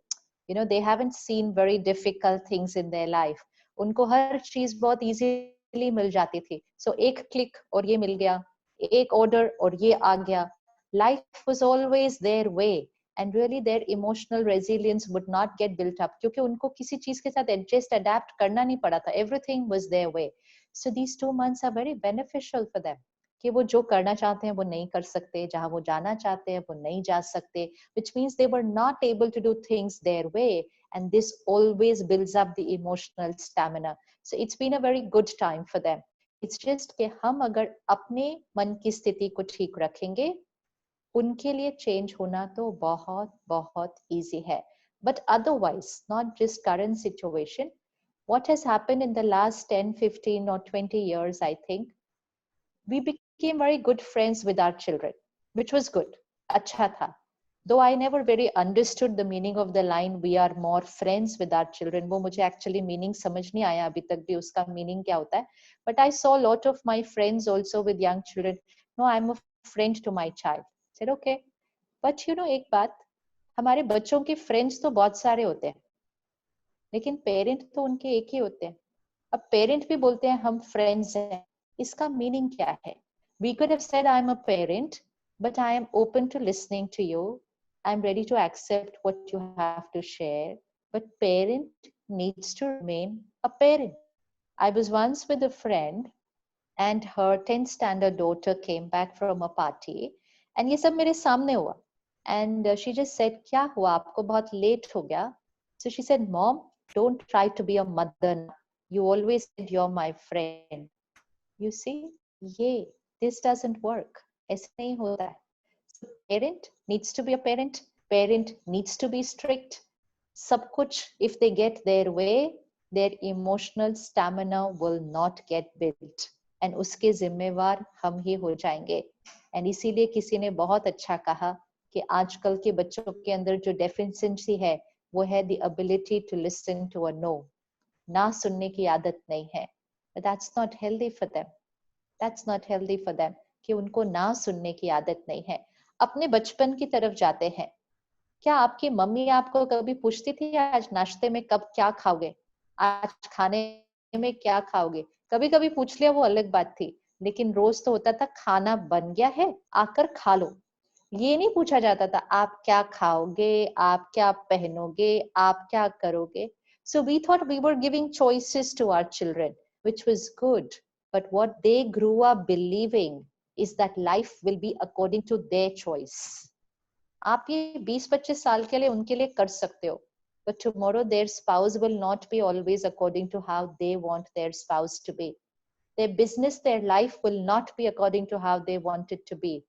[SPEAKER 4] You know, they haven't seen very difficult things in their life. उनको हर चीज बहुत easily मिल जाती थी. So एक click और ये मिल गया, एक order और ये आ गया. Life was always their way. And really their emotional resilience would not get built up क्योंकि उनको किसी चीज के साथ adjust, adapt करना नहीं पड़ा था. Everything was their way. So these 2 months are very beneficial for them. कि वो जो करना चाहते हैं वो नहीं कर सकते, जहां वो जाना चाहते हैं वो नहीं जा सकते, which means they were not able to do things their way, and this always builds up the emotional stamina. So it's been a very good time for them. It's just कि हम अगर अपने मन की स्थिति को ठीक रखेंगे, उनके लिए चेंज होना तो बहुत बहुत easy है. But otherwise, not just current situation, what has happened in the last 10, 15 or 20 years, I think, we became very good friends with our children, which was good. Acha tha. Though I never very understood the meaning of the line, we are more friends with our children. वो मुझे actually meaning समझ नहीं आया अभी तक भी उसका meaning क्या होता है. But I saw a lot of my friends also with young children. No, I'm a friend to my child. I said, okay. But you know, एक बात, हमारे बच्चों के friends तो बहुत सारे होते हैं. लेकिन पेरेंट तो उनके एक ही होते हैं. अब पेरेंट भी बोलते हैं हम फ्रेंड्स हैं. इसका मीनिंग क्या है? We could have said I'm a parent, but I am open to listening to you. I'm ready to accept what you have to share. But parent needs to remain a parent. I was once with a friend and her 10th standard daughter came back from a party and ये सब मेरे सामने हुआ. And she just said, क्या हुआ? आपको बहुत late हो गया. So she said, Mom, don't try to be a mother now. You always said you're my friend. You see, yeah, this doesn't work. ऐसे नहीं होता है. So parent needs to be a parent. Parent needs to be strict. सब कुछ, if they get their way, their emotional stamina will not get built. And उसके जिम्मेवार हम ही हो जाएंगे. And इसीलिए किसी ने बहुत अच्छा कहा कि आजकल के बच्चों के अंदर जो deficiency है, वो है the ability to listen to a no. ना सुनने की आदत नहीं है. But that's not healthy for them. That's not healthy for them. कि उनको ना सुनने की आदत नहीं है. अपने बचपन की तरफ जाते हैं. क्या आपकी मम्मी आपको कभी पूछती थी आज नाश्ते में कब क्या खाओगे? आज खाने में क्या खाओगे? कभी कभी पूछ लिया वो अलग बात थी. लेकिन रोज तो होता था खाना बन गया है, आकर खा लो. ये नहीं पूछा जाता था आप क्या खाओगे, आप क्या पहनोगे, आप क्या करोगे. So we thought we were giving choices to our children, which was good. But what they grew up believing is that life will be according to their choice. आप ये 20-25 साल के लिए उनके लिए कर सकते हो. But tomorrow their spouse will not be always according to how they want their spouse to be. Their business, their life will not be according to how they want it to be.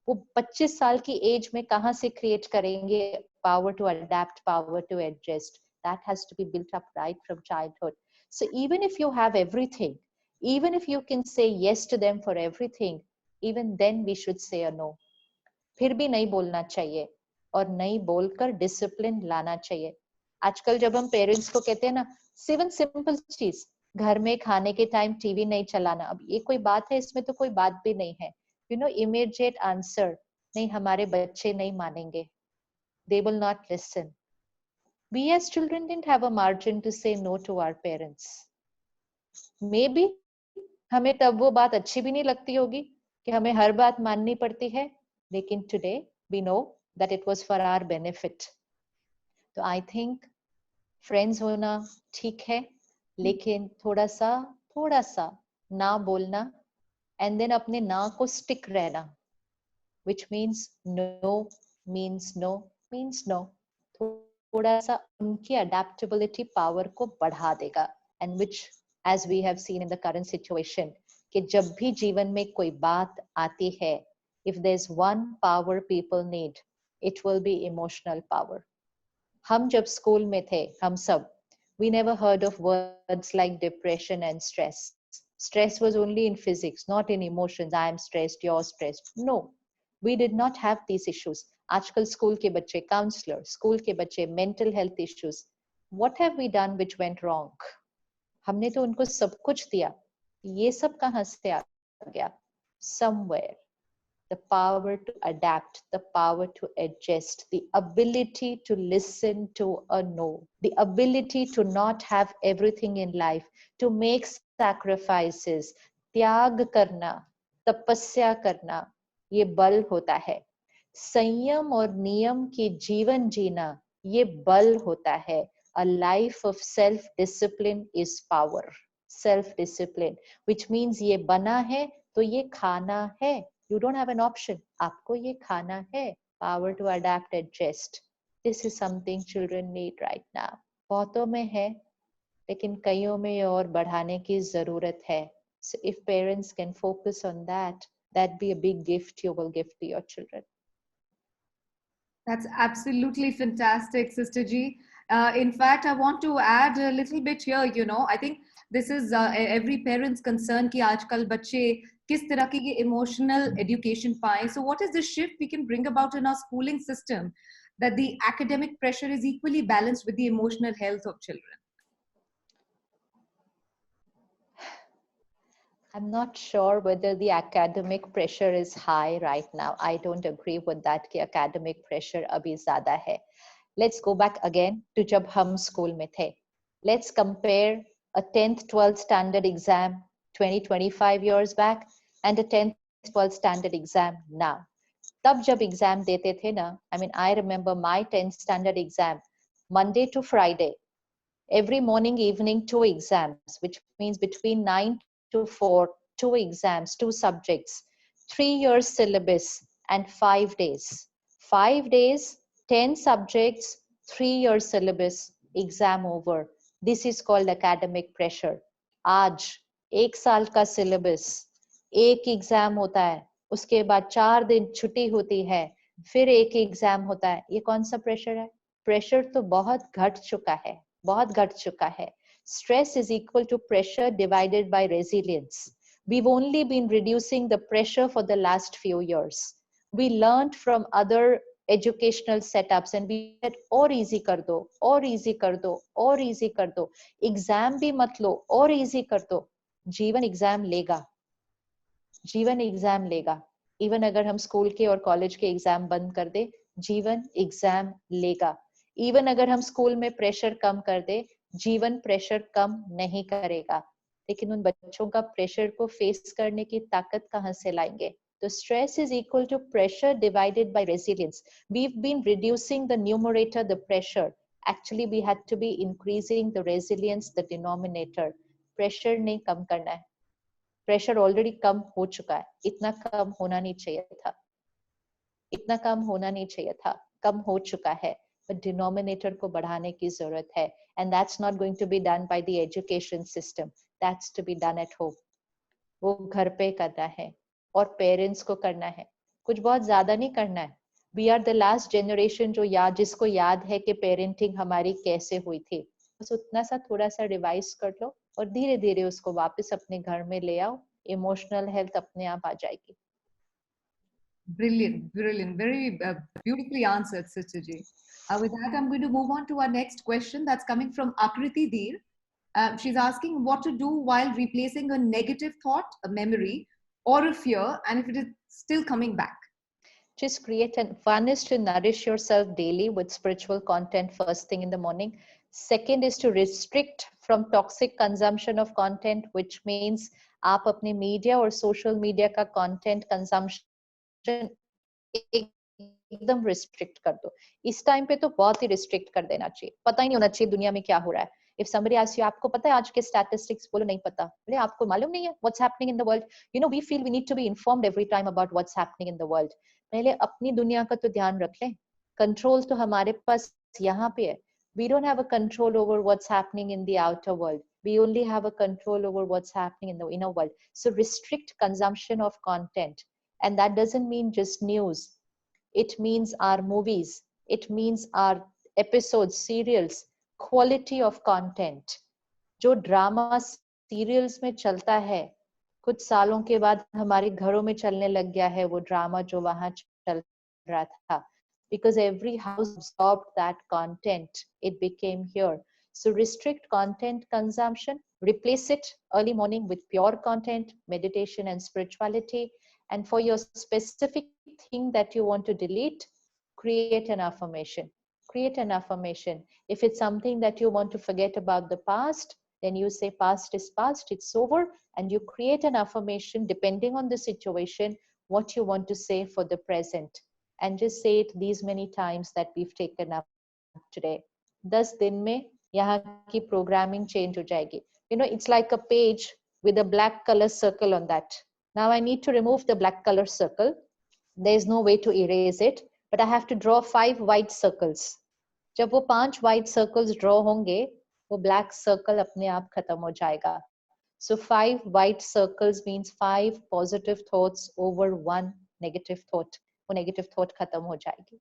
[SPEAKER 4] वो 25 साल की as में कहाँ से create करेंगे power to adapt, power to adjust? That has to be built up right from childhood. So even if you have everything, even if you can say yes to them for everything, even then we should say a no. फिर भी नहीं बोलना चाहिए और नहीं बोलकर discipline लाना चाहिए. आजकल जब हम पेरेंट्स को कहते हैं ना, सिवन सिंपल चीज, घर में खाने के टाइम टीवी नहीं चलाना, अब ये कोई बात है? इसमें तो कोई बात भी नहीं है. यू नो, इमीडिएट आंसर, नहीं हमारे बच्चे नहीं मानेंगे, they will not listen. We as children didn't have a margin to say no to our parents. Maybe हमें तब वो बात अच्छी भी नहीं लगती होगी कि हमें हर बात माननी पड़ती है, लेकिन today we know that it was for our benefit. तो I think friends होना ठीक है, लेकिन थोड़ा सा ना बोलना, and then अपने ना को stick रहना, which means no means no means no. थोड़ा सा उनकी adaptability power को बढ़ा देगा, and which as we have seen in the current situation, कि जब भी जीवन में कोई बात आती है, if there's one power people need, it will be emotional power. हम जब स्कूल में थे, हम सब, we never heard of words like depression and stress. Stress was only in physics, not in emotions. I am stressed, you're stressed. No, we did not have these issues. आजकल school के बच्चे counsellor, school के बच्चे mental health issues. What have we done which went wrong? हमने तो उनको सब कुछ दिया, ये सब कहाँ से आ गया? Somewhere. The power to adapt, the power to adjust, the ability to listen to a no, the ability to not have everything in life, to make sacrifices, त्याग करना, तपस्या करना, ये बल होता है. संयम और नियम की जीवन जीना, ये बल होता है. A life of self-discipline is power. Self-discipline, which means ये बना है तो ये खाना है. You don't have an option. आपको ये खाना है. Power to adapt, adjust. This is something children need right now. बहुतों में है, लेकिन कईयों में और बढ़ाने की जरूरत है. So if parents can focus on that, that'd be a big gift you will give to your children.
[SPEAKER 1] That's absolutely fantastic, Sister G. In fact, I want to add a little bit here. You know, I think this is every parent's concern कि आजकल बच्चे किस तरह की emotional education पाएं. So what is the shift we can bring about in our schooling system that the academic pressure is equally balanced with the emotional health of children?
[SPEAKER 4] I'm not sure whether the academic pressure is high right now. I don't agree with that कि academic pressure अभी ज़्यादा है. Let's go back again to जब हम school में थे. Let's compare a 10th 12th standard exam 20-25 years back and a 10th 12th standard exam now. तब जब exam देते थे ना, I mean I remember my 10th standard exam, Monday to Friday, every morning evening 2 exams, which means between 9 to 4, 2 exams, 2 subjects, 3 years syllabus and 5 days. 5 days, 10 subjects, 3 years syllabus, exam over. This is called academic pressure. आज 1 साल का syllabus, 1 exam होता है, उसके बाद 4 दिन छुट्टी होती है, फिर 1 exam होता है. ये कौन सा pressure है? Pressure तो बहुत घट चुका है, बहुत घट चुका है. Stress is equal to pressure divided by resilience. We've only been reducing the pressure for the last few years. We learned from other educational setups and we said और easy कर दो, और easy कर दो, और easy कर दो. Exam भी मत लो, और easy कर दो. जीवन exam लेगा. जीवन exam लेगा. Even अगर हम school के और college के exam बंद कर दे, जीवन exam लेगा. Even अगर हम school में pressure कम कर दे, जीवन प्रेशर कम नहीं करेगा. लेकिन उन बच्चों का प्रेशर को फेस करने की ताकत कहां से लाएंगे? तो stress is equal to pressure divided by resilience. We've been reducing the numerator, the pressure. Actually, we had to be increasing the resilience, the denominator. Pressure नहीं कम करना है. Pressure already कम हो चुका है. इतना कम होना नहीं चाहिए था. इतना कम होना नहीं चाहिए था. कम हो चुका है. But denominator को बढ़ाने की जरूरत है. And that's not going to be done by the education system. That's to be done at home. वो घर पे करना है और parents को करना है. कुछ बहुत ज़्यादा नहीं करना है. We are the last generation जो जिसको याद है कि parenting हमारी कैसे हुई थी. बस उतना सा थोड़ा सा रिवाइज कर लो और धीरे धीरे उसको वापस अपने घर में ले आओ, इमोशनल हेल्थ अपने आप आ जाएगी.
[SPEAKER 1] Brilliant, brilliant. Very beautifully answered, Sister Ji. With that, I'm going to move on to our next question that's coming from Akriti Deer. She's asking what to do while replacing a negative thought, a memory, or a fear, and if it is still coming back.
[SPEAKER 4] Just create one is to nourish yourself daily with spiritual content first thing in the morning. Second is to restrict from toxic consumption of content, which means आप अपने media और social media का content consumption एकदम restrict कर दो. इस time पे तो बहुत ही restrict कर देना चाहिए. पता ही नहीं होना चाहिए दुनिया में क्या हो रहा है. If somebody asks you, आपको पता है आज के statistics? बोलो नहीं पता. बोले आपको मालूम नहीं है what's happening in the world? You know, we feel we need to be informed every time about what's happening in the world. पहले अपनी दुनिया का तो ध्यान रख लें. Control तो हमारे पास यहाँ पे है. We don't have a control over what's happening in the outer world. We only have a control over what's happening in the inner world. So restrict consumption of content. And that doesn't mean just news. It means our movies. It means our episodes, serials, quality of content. जो drama serials में चलता है कुछ सालों के बाद हमारे घरों में चलने लग गया है वो ड्रामा जो वहां चल रहा था, because every house absorbed that content, it became here. So restrict content consumption, replace it early morning with pure content, meditation and spirituality. And for your specific thing that you want to delete, create an affirmation. Create an affirmation. If it's something that you want to forget about the past, then you say past is past, it's over, and you create an affirmation depending on the situation, what you want to say for the present. And just say it these many times that we've taken up today. 10 दिन में यहाँ की programming change हो जाएगी. You know, it's like a page with a black color circle on that. Now I need to remove the black color circle. There's no way to erase it, but I have to draw 5 white circles. जब वो 5 white circles draw होंगे, वो black circle अपने आप खत्म हो जाएगा. So 5 white circles means 5 positive thoughts over 1 negative thought. वो negative thought खत्म हो जाएगी.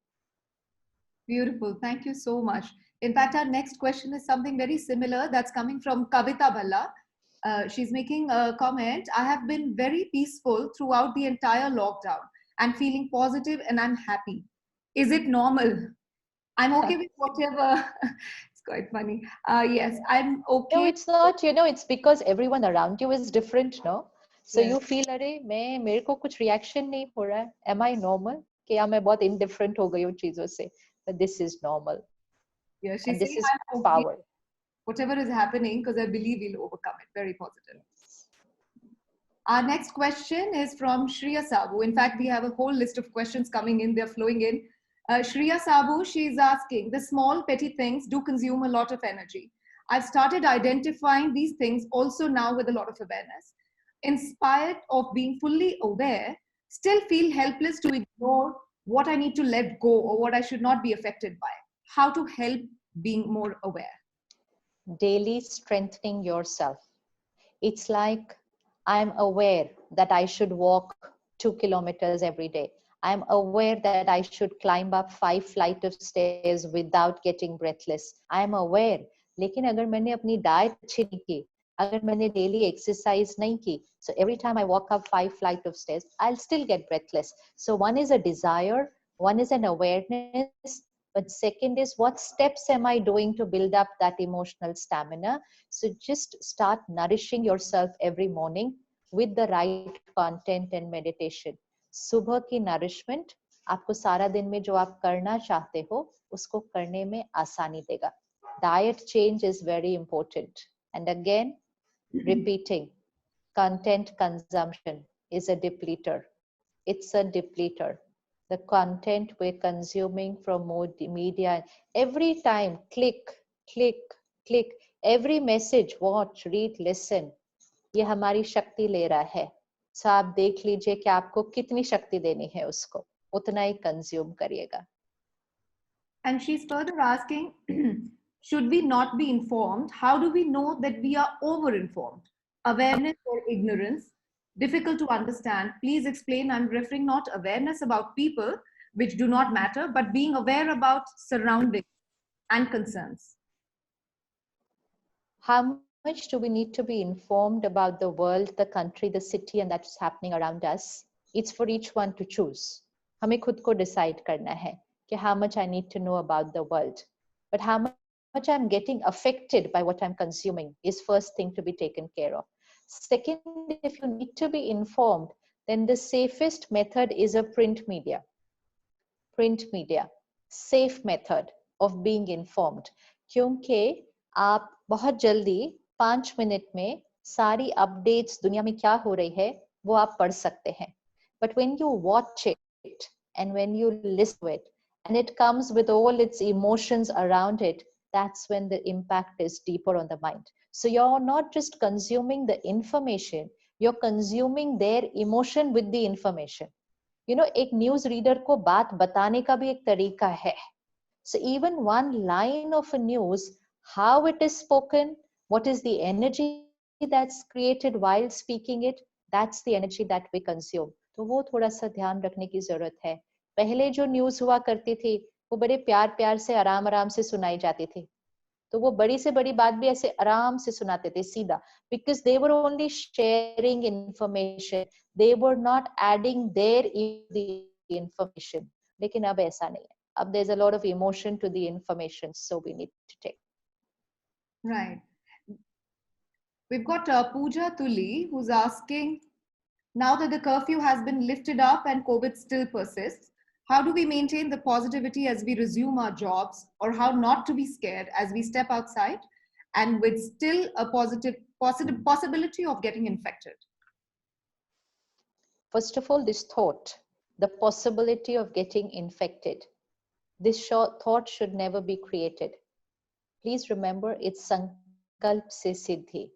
[SPEAKER 1] Beautiful. Thank you so much. In fact, our next question is something very similar that's coming from Kavita Bhalla. She's making a comment. I have been very peaceful throughout the entire lockdown and feeling positive and I'm happy. Is it normal? I'm okay with whatever. It's quite funny. Yes, I'm okay.
[SPEAKER 4] No, it's not. You know, it's because everyone around you is different, no? So
[SPEAKER 1] Yes.
[SPEAKER 4] you feel, अरे मेरे को कुछ reaction नहीं हो रहा है. Am I normal? कि या मैं बहुत indifferent हो गई हूँ चीजों से. But this is normal.
[SPEAKER 1] Yeah, she's
[SPEAKER 4] And this
[SPEAKER 1] saying
[SPEAKER 4] is
[SPEAKER 1] I'm okay.
[SPEAKER 4] power.
[SPEAKER 1] Whatever is happening, because I believe we'll overcome it. Very positive. Our next question is from Shriya Sabu. In fact, we have a whole list of questions coming in. They're flowing in. Shriya Sabu, she's asking, the small petty things do consume a lot of energy. I've started identifying these things also now with a lot of awareness. In spite of being fully aware, still feel helpless to ignore what I need to let go or what I should not be affected by. How to help being more aware?
[SPEAKER 4] Daily strengthening yourself. It's like I'm aware that I should walk 2 kilometers every day. I'm aware that I should climb up 5 flights of stairs without getting breathless. I'm aware. लेकिन अगर मैंने अपनी diet अच्छी नहीं की, अगर मैंने daily exercise नहीं की, so every time I walk up 5 flights of stairs, I'll still get breathless. So one is a desire, one is an awareness, but second is what steps am I doing to build up that emotional stamina? So just start nourishing yourself every morning with the right content and meditation. सुबह की nourishment आपको सारा दिन में जो आप करना चाहते हो उसको करने में आसानी देगा. Diet change is very important. And again, repeating, content consumption is a depleter. It's a depleter. The content we're consuming from more media, every time, click, click, click, every message, watch, read, listen, ये हमारी शक्ति ले रहा है. So आप देख लीजिए कि आपको कितनी शक्ति देनी है उसको, उतना ही consume करिएगा.
[SPEAKER 1] And she's further asking, should we not be informed? How do we know that we are over-informed? Awareness or ignorance? Difficult to understand. Please explain. I'm referring not awareness about people, which do not matter, but being aware about surroundings and concerns.
[SPEAKER 4] how much do we need to be informed about the world, the country, the city, and that's happening around us? It's for each one to choose. हमें खुद को decide करना है कि how much I need to know about the world. But how much I'm getting affected by what I'm consuming is first thing to be taken care of. Second, if you need to be informed, then the safest method is a print media. Print media, safe method of being informed. क्योंकि आप बहुत जल्दी 5 minute में सारी updates दुनिया में क्या हो रही है वो आप पढ़ सकते हैं. But when you watch it and when you listen to it and it comes with all its emotions around it, that's when the impact is deeper on the mind. So you're not just consuming the information, you're consuming their emotion with the information. You know, एक news reader को बात बताने का भी एक तरीका है. So even one line of a news, how it is spoken, what is the energy that's created while speaking it, that's the energy that we consume. तो वो थोड़ा सा ध्यान रखने की जरूरत है. पहले जो न्यूज हुआ करती थी वो बड़े प्यार प्यार से आराम आराम से सुनाई जाती थी. तो वो बड़ी से बड़ी बात भी ऐसे आराम से सुनाते थे सीधा, because they were only sharing information, they were not adding their the information. लेकिन अब ऐसा नहीं है. अब there's a lot of emotion to the information, so we need to take.
[SPEAKER 1] Right. We've got Pooja Tuli who's asking, now that the curfew has been lifted up and COVID still persists, how do we maintain the positivity as we resume our jobs, or how not to be scared as we step outside and with still a positive possibility of getting infected?
[SPEAKER 4] First of all, this thought, the possibility of getting infected, this thought should never be created. Please remember, it's sankalp se siddhi.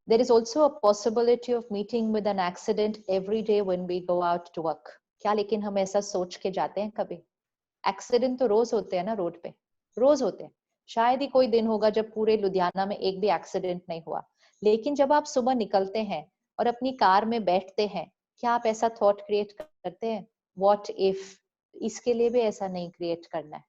[SPEAKER 4] There is also a possibility of meeting with an accident every day when we go out to work. क्या लेकिन हम ऐसा सोच के जाते हैं कभी? Accident तो रोज होते हैं ना रोड पे, रोज होते हैं. शायद ही कोई दिन होगा जब पूरे लुधियाना में एक भी एक्सीडेंट नहीं हुआ. लेकिन जब आप सुबह निकलते हैं और अपनी कार में बैठते हैं, क्या आप ऐसा थॉट क्रिएट करते हैं, व्हाट इफ? इसके लिए भी ऐसा नहीं क्रिएट करना है.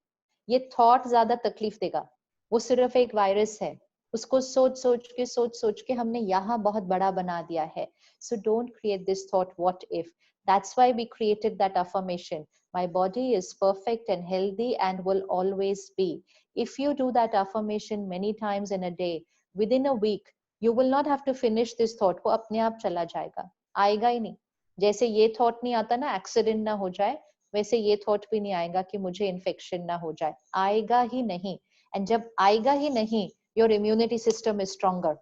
[SPEAKER 4] ये थॉट ज्यादा तकलीफ देगा. वो सिर्फ एक वायरस है, उसको सोच सोच के हमने यहाँ बहुत बड़ा बना दिया है. So don't create this thought, what if? That's why we created that affirmation. My body is perfect and healthy and will always be. If you do that affirmation many times in a day, within a week, you will not have to finish this thought. वो अपने आप चला जाएगा, आएगा ही नहीं. जैसे ये thought नहीं आता ना एक्सीडेंट ना हो जाए, वैसे ये thought भी नहीं आएगा कि मुझे इन्फेक्शन ना हो जाए. आएगा ही नहीं. And जब आएगा ही नहीं, your immunity system is stronger.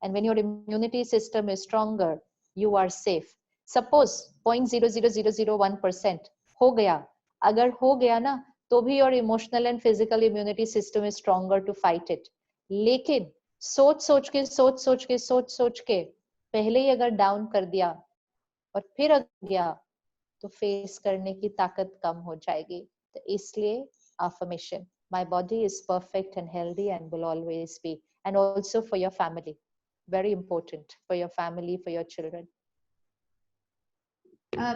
[SPEAKER 4] And when your immunity system is stronger, you are safe. Suppose 0.00001% हो गया, अगर हो गया ना तो भी your emotional and physical immunity system is stronger to fight it. लेकिन सोच सोच के पहले ही अगर डाउन कर दिया और फिर अगर गया तो फेस करने की ताकत कम हो जाएगी. तो इसलिए affirmation, my body is perfect and healthy and will always be. And also for your family, very important, for your family, for your children.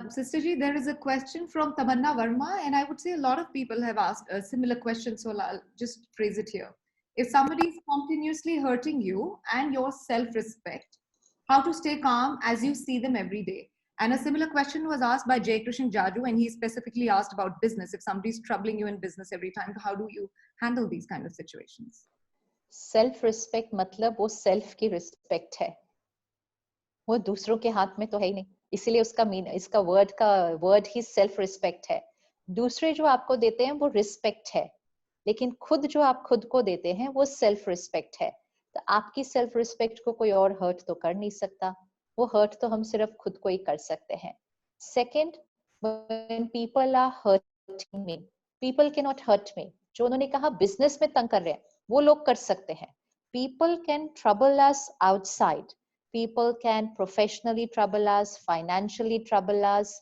[SPEAKER 1] Sister Ji, there is a question from Tamanna Verma, and I would say a lot of people have asked a similar question, so I'll just phrase it here. If somebody is continuously hurting you and your self-respect, how to stay calm as you see them every day? And a similar question was asked by Jay Krishan Jaju, and he specifically asked about business. If somebody's troubling you in business every time, how do you handle these kind of situations?
[SPEAKER 4] Self-respect मतलब वो self की respect है, वो दूसरों के हाथ में तो है ही नहीं. इसीलिए उसका इसका वर्ड ही सेल्फ रिस्पेक्ट है. दूसरे जो आपको देते हैं वो रिस्पेक्ट है, लेकिन खुद जो आप खुद को देते हैं वो सेल्फ रिस्पेक्ट है. तो आपकी सेल्फ रिस्पेक्ट को कोई और हर्ट तो कर नहीं सकता, वो हर्ट तो हम सिर्फ खुद को ही कर सकते हैं. Second, when people are hurting me, people can not hurt me. जो उन्होंने कहा बिजनेस में तंग कर रहे हैं वो लोग कर सकते हैं. People can trouble us outside. People can professionally trouble us, financially trouble us,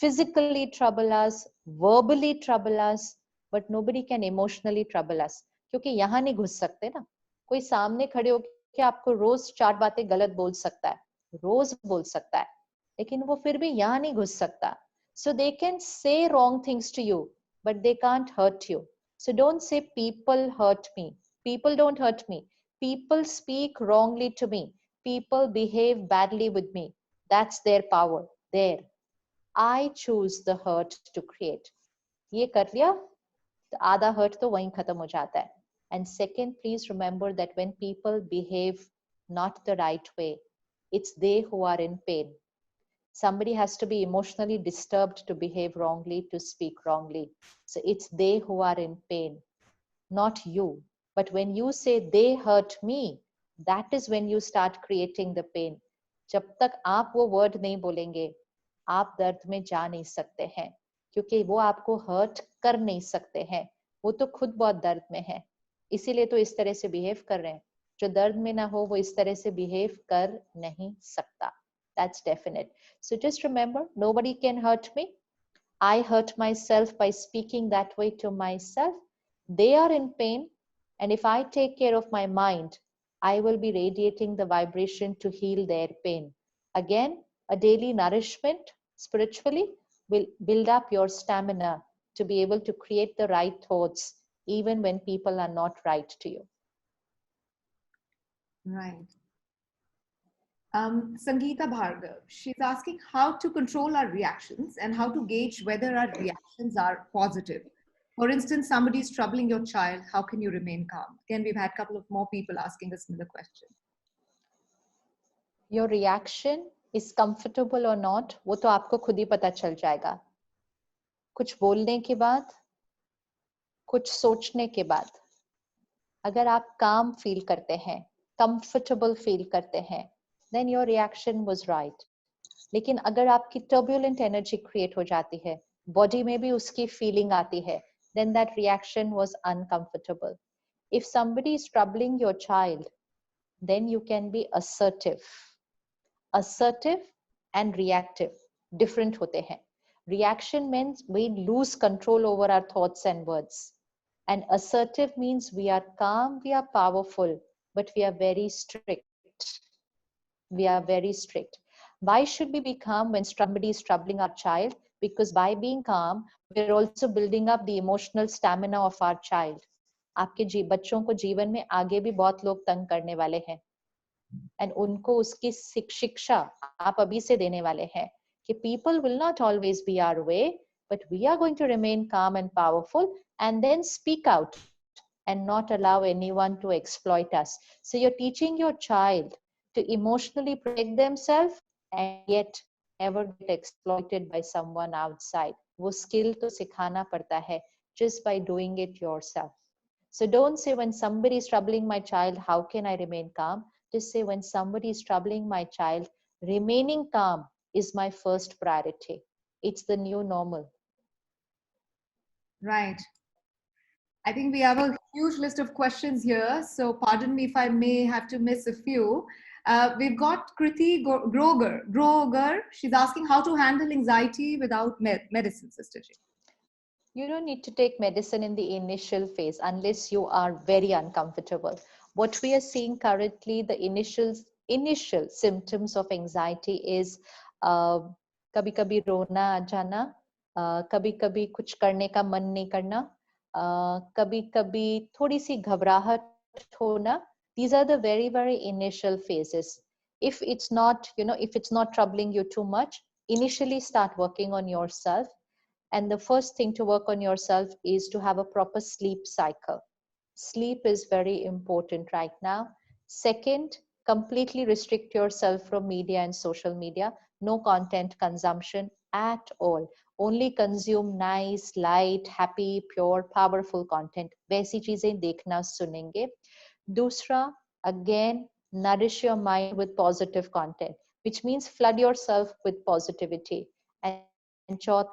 [SPEAKER 4] physically trouble us, verbally trouble us, but nobody can emotionally trouble us. क्योंकि यहाँ नहीं घुस सकते ना. कोई सामने खड़े होकर आपको रोज 4 बातें गलत बोल सकता है, रोज बोल सकता है, लेकिन वो फिर भी यहाँ नहीं घुस सकता. So they can say wrong things to you, but they can't hurt you. So don't say people hurt me. People don't hurt me. People speak wrongly to me. People behave badly with me. That's their power. There. I choose the hurt to create. ये कर लिया तो आधा hurt तो वहीं खत्म हो जाता है. And second, please remember that when people behave not the right way, it's they who are in pain. Somebody has to be emotionally disturbed to behave wrongly, to speak wrongly. So it's they who are in pain, not you. But when you say they hurt me, that is when you start creating the pain. जब तक आप वो word नहीं बोलेंगे, आप दर्द में जा नहीं सकते हैं, क्योंकि वो आपको hurt कर नहीं सकते हैं. वो तो खुद बहुत दर्द में है, इसीलिए तो इस तरह से behave कर रहे हैं. जो दर्द में ना हो, वो इस तरह से behave कर नहीं सकता. That's definite. So just remember, nobody can hurt me. I hurt myself by speaking that way to myself. They are in pain. And if I take care of my mind, I will be radiating the vibration to heal their pain. Again, a daily nourishment spiritually will build up your stamina to be able to create the right thoughts, even when people are not right to you.
[SPEAKER 1] Right. Sangeeta Bhargav, she's asking how to control our reactions and how to gauge whether our reactions are positive. For instance, somebody is troubling your child, how can you remain calm? Again, we've had a couple of more people asking a similar question.
[SPEAKER 4] Your reaction is comfortable or not, वो तो आपको खुद ही पता चल जाएगा. कुछ बोलने के बाद, कुछ सोचने के बाद, अगर आप calm feel करते हैं, comfortable feel करते हैं, then your reaction was right. लेकिन अगर आपकी turbulent energy create हो जाती है, body में भी उसकी feeling आती है, then that reaction was uncomfortable. If somebody is troubling your child, then you can be assertive. Assertive and reactive, different होते हैं. Reaction means we lose control over our thoughts and words. And assertive means we are calm, we are powerful, but we are very strict. We are very strict. Why should we be calm when somebody is troubling our child? Because by being calm, we're also building up the emotional stamina of our child. आपके बच्चों को जीवन में आगे भी बहुत लोग तंग करने वाले हैं. And उनको उसकी शिक्षा आप अभी से देने वाले हैं कि people will not always be our way, but we are going to remain calm and powerful and then speak out and not allow anyone to exploit us. So you're teaching your child to emotionally protect themselves and yet never get exploited by someone outside. वो skill तो सिखाना पड़ता है just by doing it yourself. So don't say when somebody is troubling my child, how can I remain calm? Just say when somebody is troubling my child, remaining calm is my first priority. It's the new normal.
[SPEAKER 1] Right. I think we have a huge list of questions here, so pardon me if I may have to miss a few. We've got Kriti Groger. She's asking how to handle anxiety without medicine, Sister Ji.
[SPEAKER 4] You don't need to take medicine in the initial phase unless you are very uncomfortable. What we are seeing currently, the initial symptoms of anxiety is कभी-कभी रोना आ जाना, कभी-कभी कुछ करने का मन नहीं करना, कभी-कभी थोड़ी सी घबराहट होना. These are the very, very initial phases. If it's not, if it's not troubling you too much, initially start working on yourself. And the first thing to work on yourself is to have a proper sleep cycle. Sleep is very important right now. Second, completely restrict yourself from media and social media. No content consumption at all. Only consume nice, light, happy, pure, powerful content. वैसी चीजें देखना सुनेंगे. दूसरा, again, nourish your mind with positive content, which means flood yourself with positivity. And chauथा,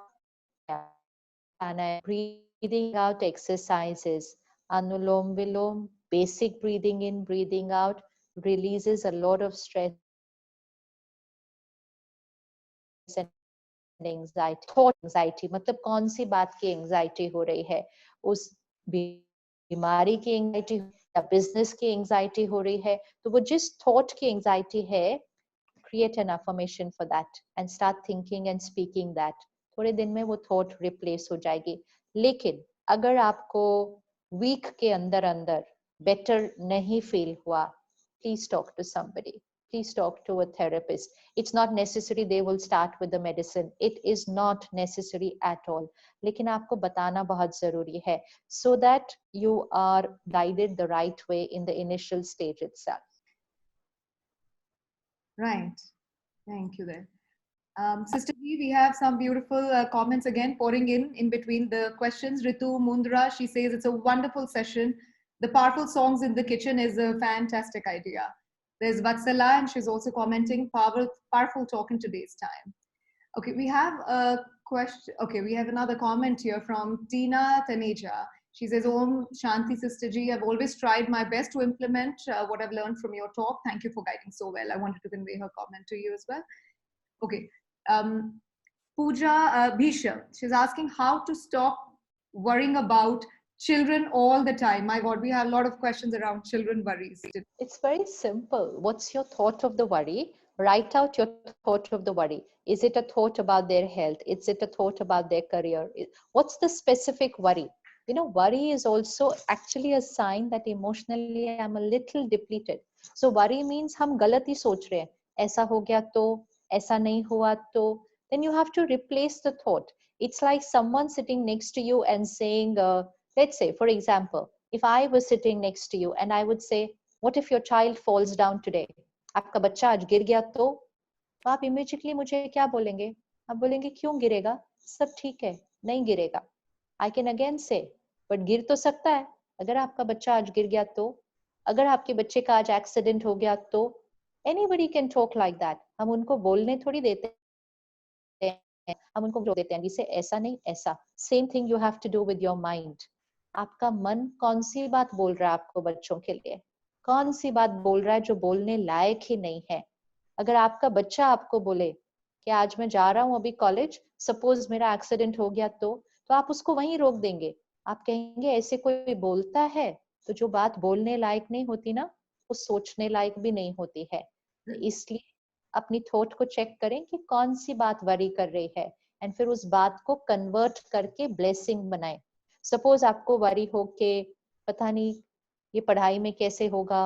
[SPEAKER 4] and breathing out exercises. Anulom Vilom, basic breathing in, breathing out, releases a lot of stress and anxiety. Thought anxiety, मतलब कौन सी बात की anxiety हो रही है? उस बीमारी की anxiety या business की anxiety हो रही है? तो वो जिस thought की anxiety है, create an affirmation for that and start thinking and speaking that. थोड़े दिन में वो thought replace हो जाएगी. लेकिन अगर आपको week के अंदर better nahi feel hua, please talk to somebody. Please talk to a therapist. It's not necessary they will start with the medicine. It is not necessary at all. लेकिन आपको बताना बहुत जरूरी है, so that you are guided the right way in the initial stage itself.
[SPEAKER 1] Right. Thank you there. Sister G, we have some beautiful comments again pouring in between the questions. Ritu Mundra, she says it's a wonderful session. The powerful songs in the kitchen is a fantastic idea. There's Vatsala, and she's also commenting, powerful talk in today's time. Okay, we have a question. Okay, we have another comment here from Tina Taneja. She says, Om Shanti Sister Ji, I've always tried my best to implement what I've learned from your talk. Thank you for guiding so well. I wanted to convey her comment to you as well. Okay. Pooja Bhisham, she's asking how to stop worrying about children all the time. My God, we have a lot of questions around children worries.
[SPEAKER 4] It's very simple. What's your thought of the worry? Write out your thought of the worry. Is it a thought about their health? Is it a thought about their career? What's the specific worry? You know, worry is also actually a sign that emotionally I'm a little depleted. So worry means हम गलत ही सोच रहे हैं. ऐसा हो गया तो, ऐसा नहीं हुआ तो. Then you have to replace the thought. It's like someone sitting next to you and saying, let's say, for example, if I was sitting next to you and I would say, what if your child falls down today? आपका बच्चा आज गिर गया तो आप immediately मुझे क्या बोलेंगे? आप बोलेंगे क्यों गिरेगा? सब ठीक है, नहीं गिरेगा. I can again say, but गिर तो सकता है. अगर आपका बच्चा आज गिर गया तो, अगर आपके बच्चे का आज एक्सीडेंट हो गया तो, anybody can talk like that. हम उनको बोलने थोड़ी देते हैं, हम उनको बोल देते हैं. We say ऐसा नहीं ऐसा. Same thing you have to do with your mind. आपका मन कौन सी बात बोल रहा है आपको बच्चों के लिए? कौन सी बात बोल रहा है जो बोलने लायक ही नहीं है? अगर आपका बच्चा आपको बोले कि आज मैं जा रहा हूँ अभी कॉलेज, सपोज मेरा एक्सीडेंट हो गया तो आप उसको वहीं रोक देंगे. आप कहेंगे ऐसे कोई बोलता है, तो जो बात बोलने लायक नहीं होती ना, वो सोचने लायक भी नहीं होती है. इसलिए अपनी थॉट को चेक करें कि कौन सी बात वरी कर रही है, एंड फिर उस बात को कन्वर्ट करके ब्लेसिंग बनाएं. सपोज आपको वरी हो के पता नहीं ये पढ़ाई में कैसे होगा,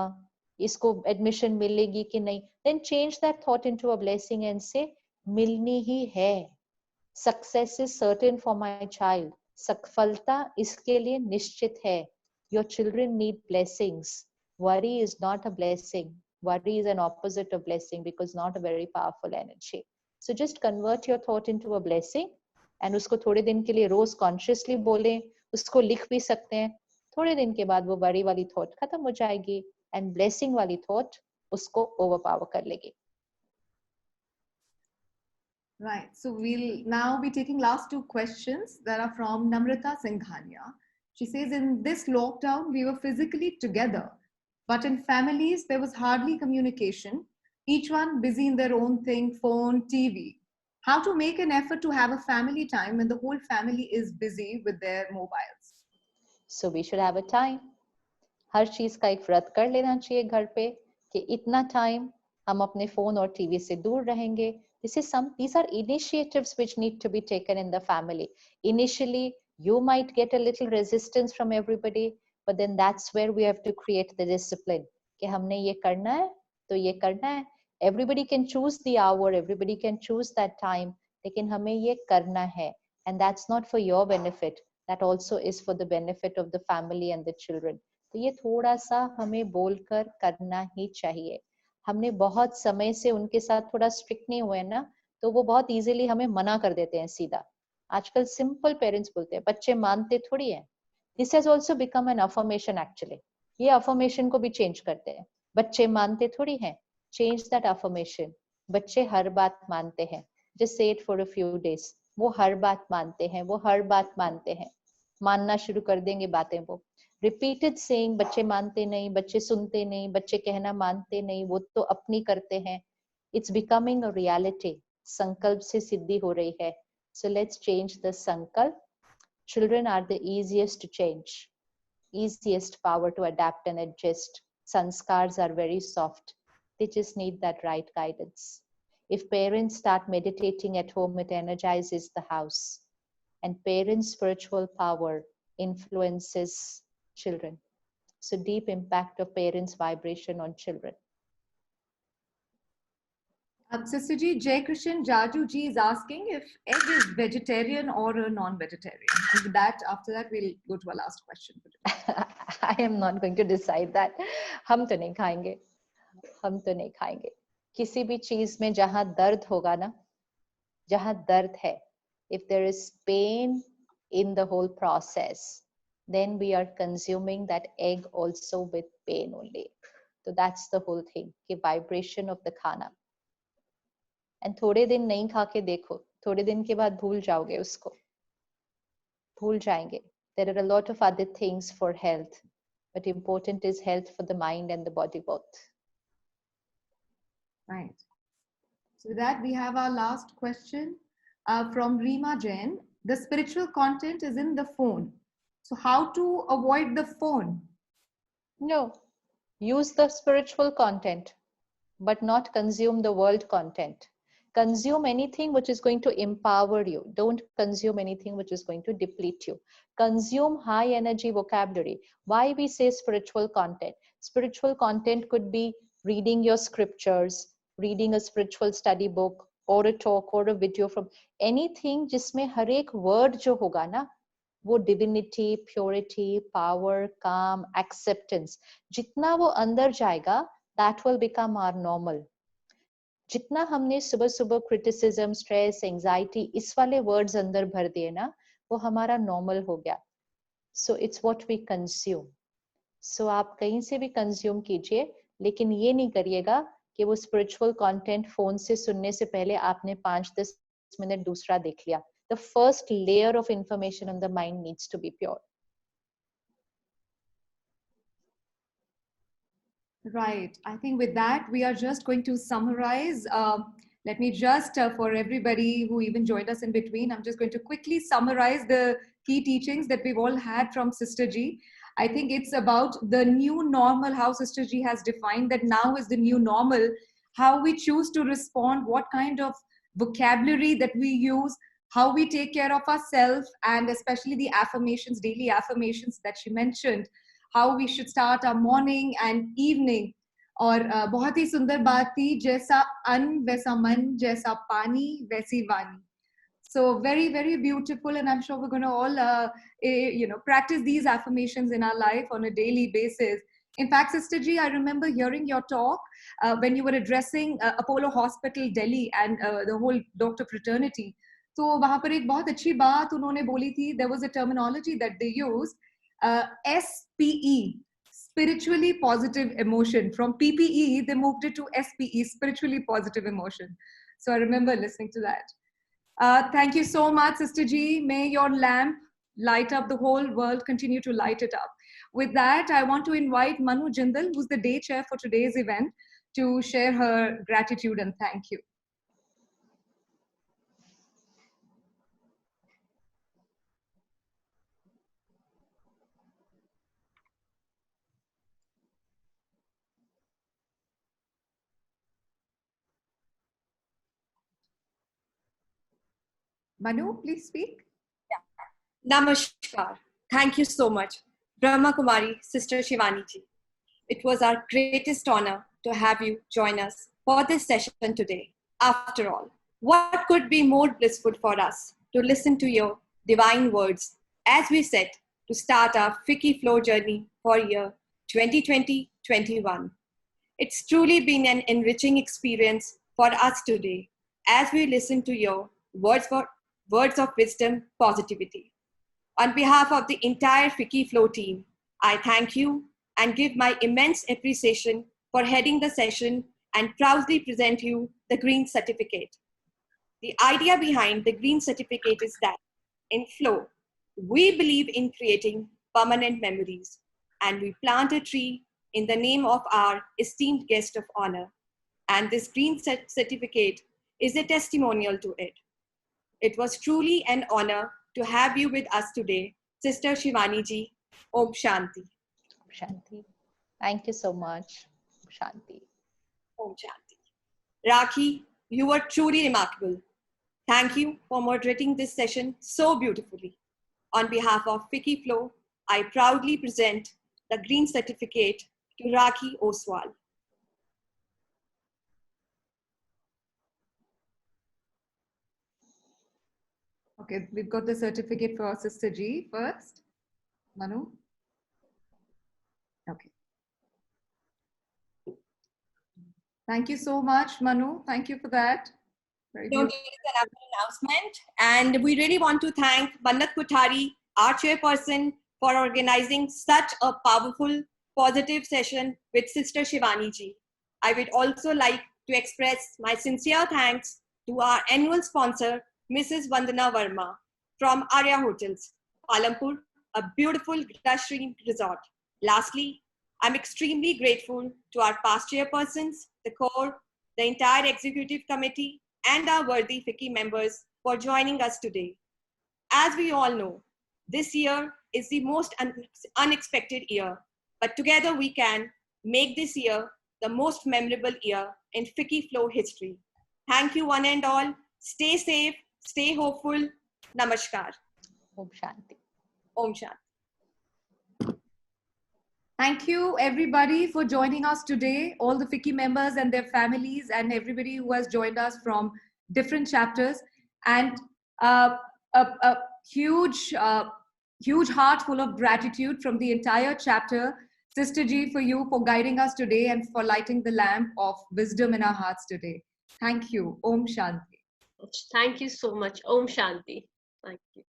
[SPEAKER 4] इसको एडमिशन मिलेगी कि नहीं, then change that thought into a blessing and से मिलनी ही है. Success is certain for my child. सफलता इसके लिए निश्चित है. Your children need blessings. Worry is not a blessing. Worry is an opposite of blessing because not a very powerful energy. So just convert your thought into a blessing and उसको थोड़े दिन के लिए रोज consciously बोलें. उसको लिख भी सकते हैं. थोड़े दिन के बाद वो worry वाली thought खत्म हो जाएगी and blessing वाली thought उसको overpower कर लेगी.
[SPEAKER 1] Right. So we'll now be taking last two questions that are from Namrata Singhania. She says, in this lockdown, we were physically together, but in families, there was hardly communication, each one busy in their own thing, phone, TV. How to make an effort to have a family time when the whole family is busy with their mobiles?
[SPEAKER 4] So we should have a time. हर चीज का एक व्रत कर लेना चाहिए घर पे कि इतना टाइम हम अपने फोन और टीवी से दूर रहेंगे. These are initiatives which need to be taken in the family. Initially, you might get a little resistance from everybody, but then that's where we have to create the discipline. कि हमने ये करना है, तो ये करना है. Everybody can choose the hour, everybody can choose that time, लेकिन हमें ये करना है. And that's not for your benefit. That also is for the benefit of the family and the children. तो ये थोड़ा सा हमें बोलकर करना ही चाहिए. हमने बहुत समय से उनके साथ थोड़ा स्ट्रिक्ट नहीं हुए ना, तो वो बहुत इजीली हमें मना कर देते हैं सीधा. आजकल सिंपल पेरेंट्स बोलते हैं, बच्चे मानते थोड़ी हैं. This has also become an affirmation actually. ये अफर्मेशन को भी चेंज करते हैं. बच्चे मानते थोड़ी हैं. Change that affirmation. बच्चे हर बात मानते हैं. Just say it for a few days. वो हर बात मानते हैं, वो हर बात मानते हैं. मानना शुरू कर देंगे बातें वो. रिपीटेड सेइंग, बच्चे मानते नहीं, बच्चे सुनते नहीं, बच्चे कहना मानते नहीं, वो तो अपनी करते हैं. It's becoming a reality. संकल्प से सिद्धि हो रही है. सो लेट्स चेंज द संकल्प. Children are the easiest to change, easiest power to adapt and adjust. Sanskars are very soft. They just need that right guidance. If parents start meditating at home, it energizes the house. And parents' spiritual power influences children. So deep impact of parents' vibration on children.
[SPEAKER 1] Sister Ji, Jai Krishan Jaju Ji is asking if egg is vegetarian or a non-vegetarian. And with that, after that, we'll go to our last question for today.
[SPEAKER 4] I am not going to decide that. हम तो नहीं खाएंगे, हम तो नहीं खाएंगे. किसी भी चीज में जहां दर्द होगा ना, जहां दर्द है, if there is pain in the whole process, then we are consuming that egg also with pain only. So that's the whole thing, कि vibration of the खाना. And थोड़े दिन नहीं खा के देखो, थोड़े दिन के बाद भूल जाओगे उसको, भूल जाएंगे. There are a lot of other things for health, but important is health for the mind and the body both.
[SPEAKER 1] Right. So with that, we have our last question from Reema Jain. The spiritual content is in the phone. So how to avoid the phone?
[SPEAKER 4] No, use the spiritual content, but not consume the world content. Consume anything which is going to empower you. Don't consume anything which is going to deplete you. Consume high energy vocabulary. Why we say spiritual content? Spiritual content could be reading your scriptures, reading a spiritual study book, or a talk or a video from anything जिसमें हर एक word जो होगा ना, वो divinity, purity, power, calm, acceptance, जितना वो अंदर जाएगा, that will become our normal. जितना हमने सुबह सुबह criticism, stress, anxiety इस वाले words अंदर भर दिए ना, वो हमारा normal हो गया. So it's what we consume. So आप कहीं से भी consume कीजिए, लेकिन ये नहीं करिएगा कि वो spiritual content phone से सुनने से पहले आपने 5-10 मिनट दूसरा देख लिया. The first layer of information on the mind needs to be pure.
[SPEAKER 1] Right. I think with that, we are just going to summarize. Let me just, for everybody who even joined us in between, I'm just going to quickly summarize the key teachings that we've all had from Sister Ji. I think it's about the new normal, how Sister Ji has defined that now is the new normal, how we choose to respond, what kind of vocabulary that we use, how we take care of ourselves, and especially the affirmations, daily affirmations that she mentioned, how we should start our morning and evening. और बहुत ही सुंदर बात थी, जैसा अन्न वैसा मन, जैसा पानी वैसी वाणी. So very, very beautiful, and I'm sure we're going to all, practice these affirmations in our life on a daily basis. In fact, Sister Ji, I remember hearing your talk when you were addressing Apollo Hospital, Delhi, and the whole doctor fraternity. तो वहाँ पर एक बहुत अच्छी बात उन्होंने बोली थी. There was a terminology that they used, SPE, spiritually positive emotion. From PPE, they moved it to SPE, spiritually positive emotion. So I remember listening to that. Thank you so much, Sister Ji. May your lamp light up the whole world, continue to light it up. With that, I want to invite Manu Jindal, who's the day chair for today's event, to share her gratitude and thank you. Manu, please speak.
[SPEAKER 5] Namaskar. Thank you so much, Brahma Kumari, Sister Shivani ji. It was our greatest honor to have you join us for this session today. After all, what could be more blissful for us to listen to your divine words as we set to start our FICCI Flow journey for year 2020-21. It's truly been an enriching experience for us today as we listen to your words of wisdom, positivity. On behalf of the entire FICCI Flow team, I thank you and give my immense appreciation for heading the session and proudly present you the Green Certificate. The idea behind the Green Certificate is that in Flow, we believe in creating permanent memories, and we plant a tree in the name of our esteemed guest of honor. And this Green Certificate is a testimonial to it. It was truly an honor to have you with us today, Sister Shivani ji. Om Shanti.
[SPEAKER 4] Om Shanti. Thank you so much. Om Shanti.
[SPEAKER 5] Om Shanti. Rakhi, you were truly remarkable. Thank you for moderating this session so beautifully. On behalf of FICCI Flow, I proudly present the green certificate to Rakhi Oswal.
[SPEAKER 1] Okay, we've got the certificate for Sister G first. Manu? Okay. Thank you so much, Manu. Thank you for that. Very
[SPEAKER 5] Don't
[SPEAKER 1] beautiful.
[SPEAKER 5] it is another announcement. And we really want to thank Mannat Kothari, our chairperson, for organizing such a powerful, positive session with Sister Shivani ji. I would also like to express my sincere thanks to our annual sponsor, Mrs. Vandana Verma from Arya Hotels, Palampur, a beautiful luxury resort. Lastly, I'm extremely grateful to our past chairpersons, the core, the entire executive committee, and our worthy FICCI members for joining us today. As we all know, this year is the most unexpected year, but together we can make this year the most memorable year in FICCI Flow history. Thank you one and all. Stay safe, stay hopeful. Namaskar.
[SPEAKER 4] Om Shanti.
[SPEAKER 5] Om Shanti.
[SPEAKER 1] Thank you, everybody, for joining us today. All the FICCI members and their families, and everybody who has joined us from different chapters. And a huge, huge heart full of gratitude from the entire chapter. Sister G, for you, for guiding us today and for lighting the lamp of wisdom in our hearts today. Thank you. Om Shanti.
[SPEAKER 2] Thank you so much. Om Shanti. Thank you.